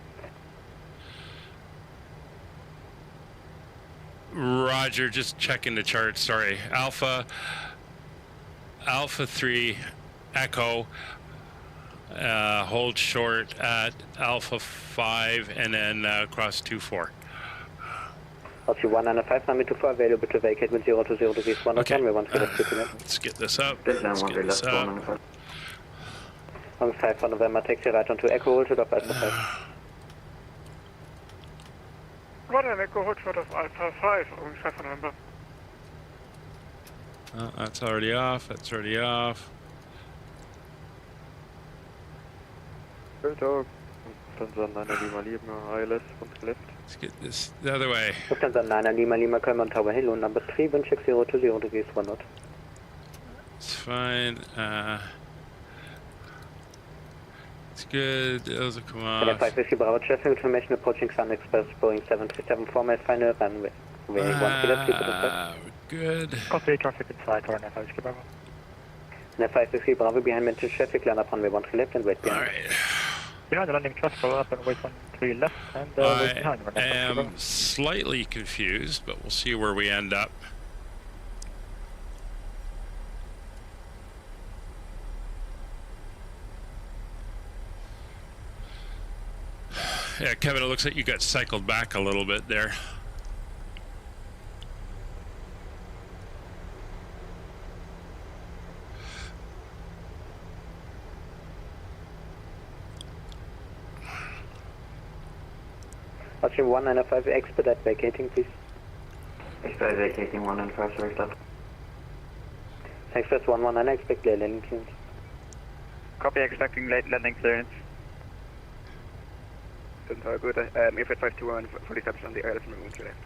Roger, just checking the chart, sorry. Alpha 3, Echo, hold short at Alpha 5, and then cross 24. Austrian 195, runway 24, available to vacate with 0 to 0 degrees 1 knot, runway 13 left, clear to land. Let's get this up. Let's get this up. Wings 5 for November, taxi right onto Echo, hold short of Alpha 5. What an Echo, hold short of Alpha 5, Wings 5 November. That's already off, that's already off. Good dog. Lufthansa 9 Lima Lima, ILS, 1 left. Let's get this the other way. Lufthansa 9 Lima Lima, Köln Tower, hello, number 3, wind check 0 to 0 degrees 1 knot. It's fine. It's good. Those will come off. And 5 Whiskey Bravo, traffic information approaching Sun Express, Boeing 737 format, final runway. Runway 13 left, clear to land. Good. Copy traffic inside, or 5 Whiskey Bravo. And 5 Whiskey Bravo, behind mentioned traffic, land up runway 13 left and wait behind. Alright. Behind the landing traffic, follow up and wait 13 left, and wait behind. I am slightly confused, but we'll see where we end up. Yeah, Kevin, it looks like you got cycled back a little bit there. Austrian 195, expedite vacating, please. Expedite vacating 195, sorry, stop. Express 119, expect late landing clearance. Copy, expecting late landing clearance. Good, if it's 521, fully established on the ILS from the left.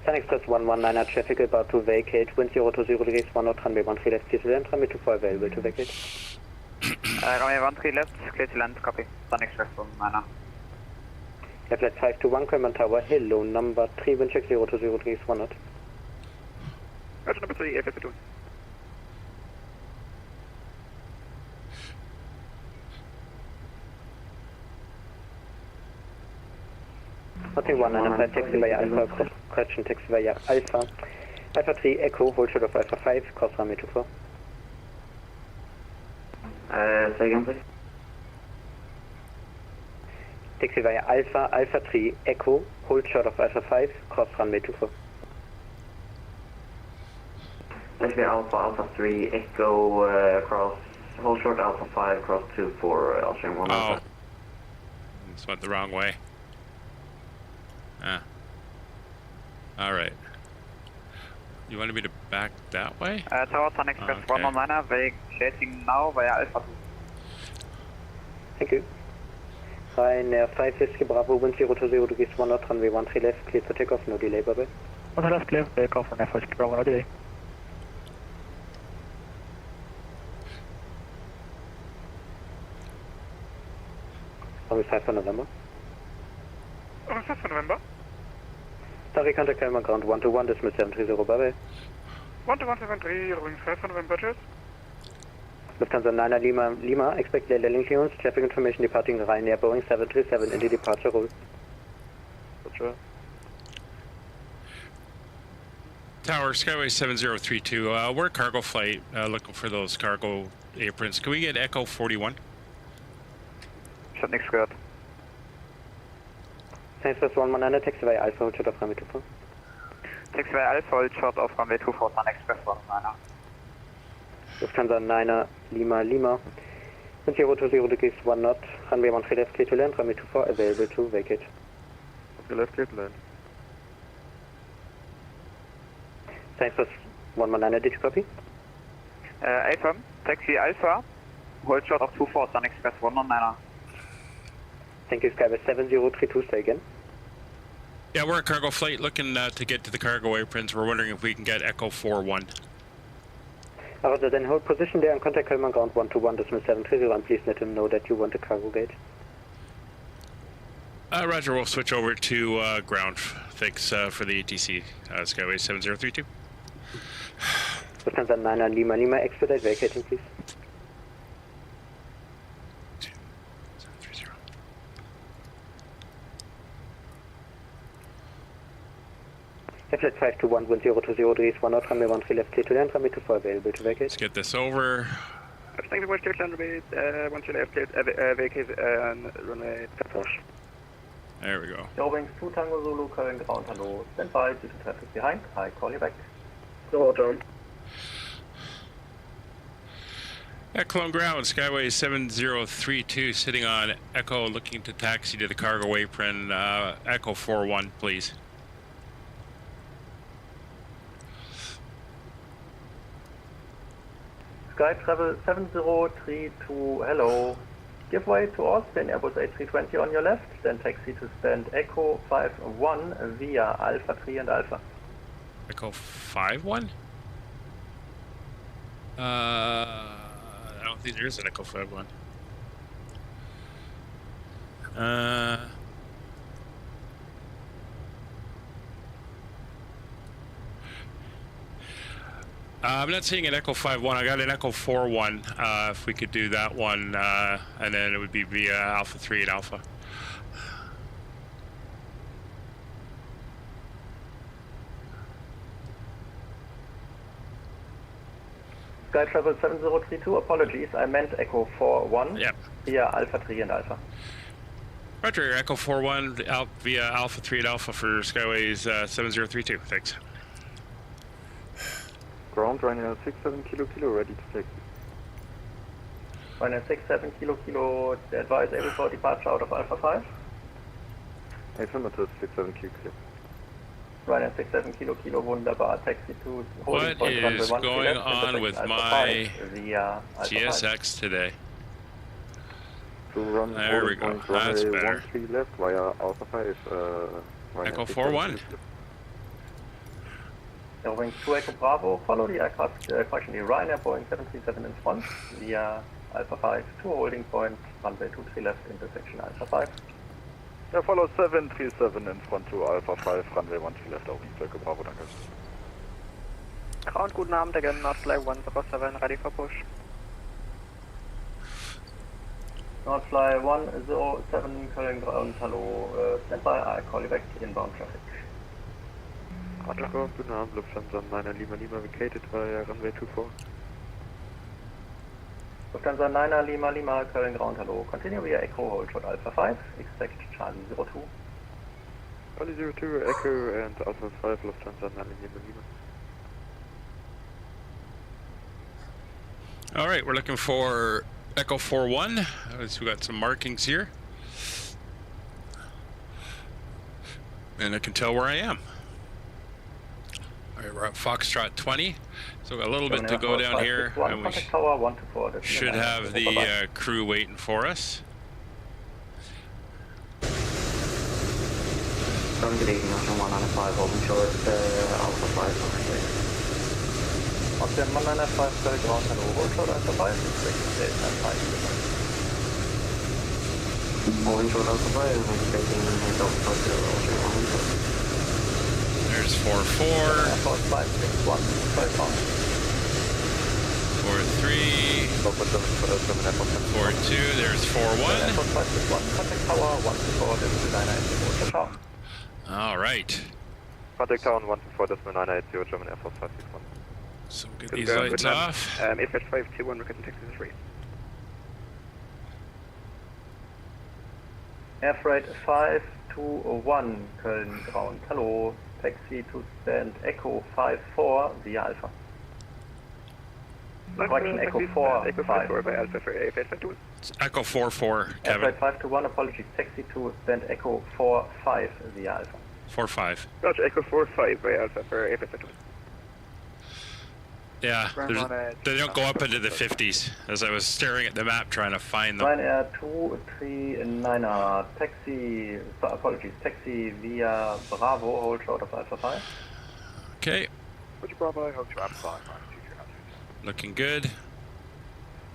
Sun Express 119 traffic about to vacate, wind 0 to 0 degrees 1 knot, runway 13 left, clear to land, runway 24 available to vacate. Runway 13 left, clear to land, copy. Sun Express 119. Flight 521, Command Tower, hello, number 3, wind check 020 degrees 1 knot. Roger, number 3, airfield platoon. Nothing 195, taxi via Alpha, correction, taxi via Alpha. Alpha 3, Echo, hold short of Alpha 5, cross runway 24. Say again, please. Taxi via Alpha, Alpha 3, Echo, hold short of Alpha 5, cross runway 24. Taxi Alpha, Alpha 3, Echo, cross, hold short Alpha 5, cross 24, Austrian 1. Oh. This went the wrong way. Ah. Alright. You wanted me to back that way? Tower Sun Express 119, vacating now via Alpha 2. Thank you. Ryanair 5 Whiskey Bravo, wind 020 degrees 1 knot, runway 13 left, cleared for takeoff, no delay, bye bye. 1 left, clear, takeoff, Ryanair 5 Whiskey Bravo, no delay. Runway 5 for November. Runway 5 for November. Sorry, contact Calma ground 121, decimal 730, bye bye. 12173, runway 5 for November, cheers. Lufthansa 9 Lima, expect landing clearance, traffic information departing Ryanair Boeing 737 in the departure roll. Roger. Tower, Skyway 7032, we're a cargo flight, looking for those cargo aprons. Can we get Echo 41? Ich hab nichts gehört. Science First 119, taxi via Alpha, hold short of runway 24. Taxi via Alpha, hold short of runway 24, Sun Express 119. Lufthansa 9 Lima, wind 020 degrees 1 knot, runway 13 left, clear to land, runway 24, available to vacate. Okay, left, clear to land. Science First 119, did you copy? Alpha, taxi Alpha, hold short of 24, Sun Express 119. Thank you, Skyway 7032, say again. Yeah, we're a cargo flight looking to get to the cargo aprons. We're wondering if we can get Echo 41. Roger, then hold position there and contact Calma ground 121, decimal 730, and please let him know that you want a cargo gate. Roger, we'll switch over to ground. Thanks for the ATC, Skyway 7032. Lufthansa 9 Lima, expedite vacating, please. Flight 521, wind 020 degrees 1 knot, runway 13 left, clear to land, runway 24 available to vacate. Let's get this over. Thank you, clear to land, runway 12 left, vacate, and runway 4. There we go. Wings 2 Tango Zulu, Colonge ground, hello, stand by, due to traffic behind, I call you back. Roger. At Colonge ground, Skyway 7032, sitting on Echo, looking to taxi to the cargo apron. Echo 41, please. Sky Travel 7032, hello. Give way to Austin, Airbus A320 on your left, then taxi to stand Echo 51 via Alpha 3 and Alpha. Echo 51? I don't think there is an Echo 51. I'm not seeing an Echo 51. I got an Echo 41. If we could do that one, and then it would be via Alpha 3 and Alpha. Sky Travel 7032, apologies, I meant Echo 41 yep. via Alpha 3 and Alpha. Roger, Echo 41 via Alpha 3 and Alpha for Skyways 7032. Thanks. Ground, Ryanair 67 kilo, ready to take. Ryanair 67 kilo, advise able for departure out of Alpha 5. Affirmative, 67 kilo. Ryanair 67 kilo, wunderbar, taxi to holding What is point going on with my GSX today? There we go, that's better. 13 left via Alpha 5. Echo 41. Wings 2 Echo Bravo, follow the aircraft, correction, the Ryanair Boeing 737 in front via Alpha 5 to holding point, runway 23 left, intersection Alpha 5. Yeah, follow 737 in front to Alpha 5, runway 13 left, over Echo Bravo, danke. Ground, guten Abend, again, Northfly 107, ready for push. Northfly 107, Colonge ground, hello, stand by, I call you back, inbound traffic. Echo, guten Abend, Lufthansa 9er Lima Lima, vacated via runway 24. Lufthansa 9er Lima Lima, Colonge ground, hello, continue via Echo, hold short Alpha 5, expect Charlie 02. Charlie 02, Echo and Alpha 5, Lufthansa 9er Lima Lima. All right, we're looking for Echo 41. We got some markings here. And I can tell where I am. All right, we're at Foxtrot 20. So we've got a little bit to go down here. And we should have the crew waiting for us. Good evening, Ocean 195, holding short, Alpha 5, Ocean 195, Colonge ground, hello, hold short Alpha 5, expect state and 5. holding short Alpha 5, and expecting Delta Ocean 1. There's 44. Airport 561, Colonge ground. 43. 42. There's 41. Airport 561, contact tower 124, decimal 980, all right. Contact tower 124, decimal 980, German Air Force 561. So we'll get these lights off. Airfield 521, requesting taxi to 3. Air freight 521, Colonge ground, hello, taxi to stand Echo 54 via Alpha. Correction, Echo 4, Echo 4 by Alpha for Airfield 521. It's Echo 44, Air Kevin. freight 521, apologies, taxi to stand Echo 45 via Alpha. 45. Roger, Echo 45 by Alpha for Airfield 521. Yeah, they don't go up into the 50s, as I was staring at the map trying to find them. Ryanair 239er, taxi, apologies, taxi via Bravo, hold short of Alpha 5. Okay. Roger, Bravo, hold short Alpha 5. Looking good.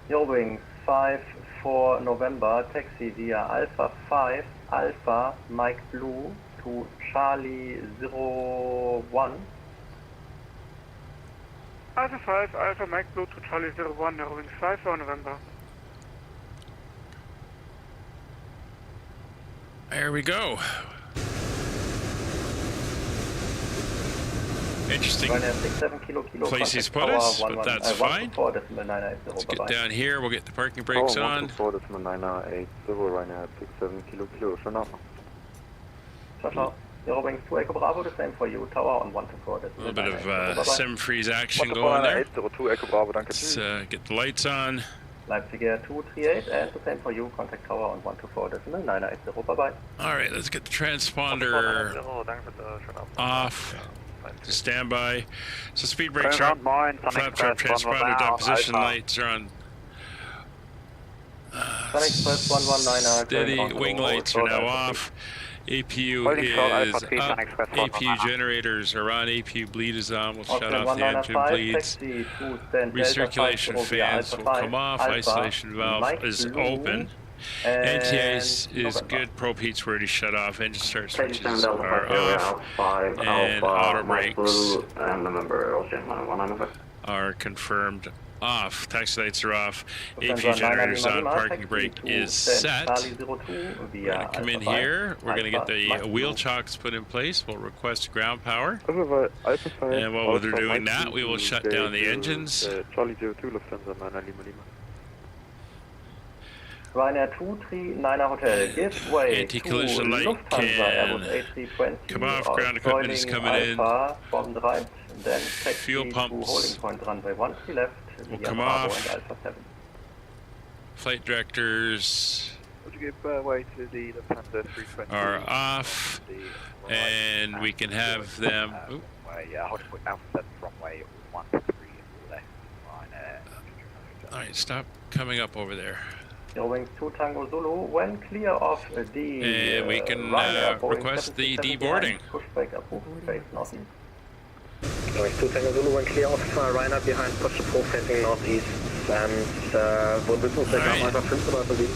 Eurowings 54 November, taxi via Alpha 5, Alpha, Mike Blue to Charlie 01. Alpha 5, Alpha Mike Blue to Charlie 01, Eurowings 5 for November. There we go. Interesting places put us, but that's fine. Let's get down here, we'll get the parking brakes on. 124.980, Ryanair 67 kilo, Sonata. Eurowings 2 Echo Bravo, the same for you, tower on 124. A little bit of sim freeze action going there. Let's get the lights on. Leipzig Air 238, and the same for you, contact tower on 124.980, bye-bye. Alright, let's get the transponder off. Standby. So speed brakes are on. Flaptrap transponder down. Position lights are on. Steady. Wing lights are now off. APU is up. APU generators are on. APU bleed is on. We'll shut off the engine bleeds. Recirculation fans will come off. Isolation valve is open. NTIs is good. Probe heat's already shut off. Engine start switches are off. And auto brakes are confirmed off. Taxi lights are off. AP generators on. Parking brake is set. We're going to come in here. We're going to get the wheel chocks put in place. We'll request ground power. And while they're doing that, we will shut down the engines. Charlie 02, Lufthansa 9er Lima Lima. Ryanair 239er Hotel, give way anti-collision light can come off. Ground equipment is coming in. From the right, then fuel pumps holding point runway 13 left. Will come off. Flight directors Would you give way to the Lufthansa 320 are off, and we can have them. Holding point Alpha 7 runway 13 left. Alright, stop coming up over there. Eurowings 2 Tango Zulu, when clear of the and we can request the deboarding. Pushback approved, face northeast. Eurowings 2 Tango Zulu, when clear of Ryanair behind push approved, facing northeast. And wo bist du? Alpha 5 oder Alpha 7?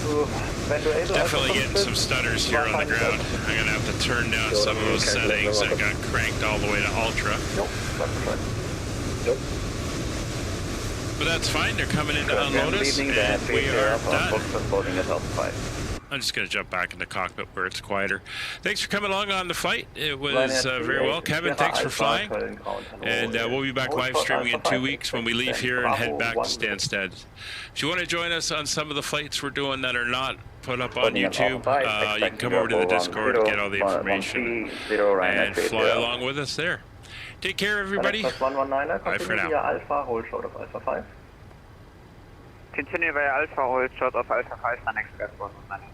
when you're able, Definitely getting some stutters here on the ground. I'm gonna have to turn down some of those settings that got cranked all the way to ultra. Nope, that's right. Nope. But that's fine, they're coming in to unload us, and we are done. I'm just going to jump back in the cockpit where it's quieter. Thanks for coming along on the flight. It was very well. Kevin, thanks for flying. And we'll be back live streaming in 2 weeks when we leave here and head back to Stansted. If you want to join us on some of the flights we're doing that are not put up on YouTube, you can come over to the Discord and get all the information and fly along with us there. Take care, everybody. Bye for now. Alpha, hold short of Alpha 5. Continue via Alpha, hold short of Alpha 5, then express 119.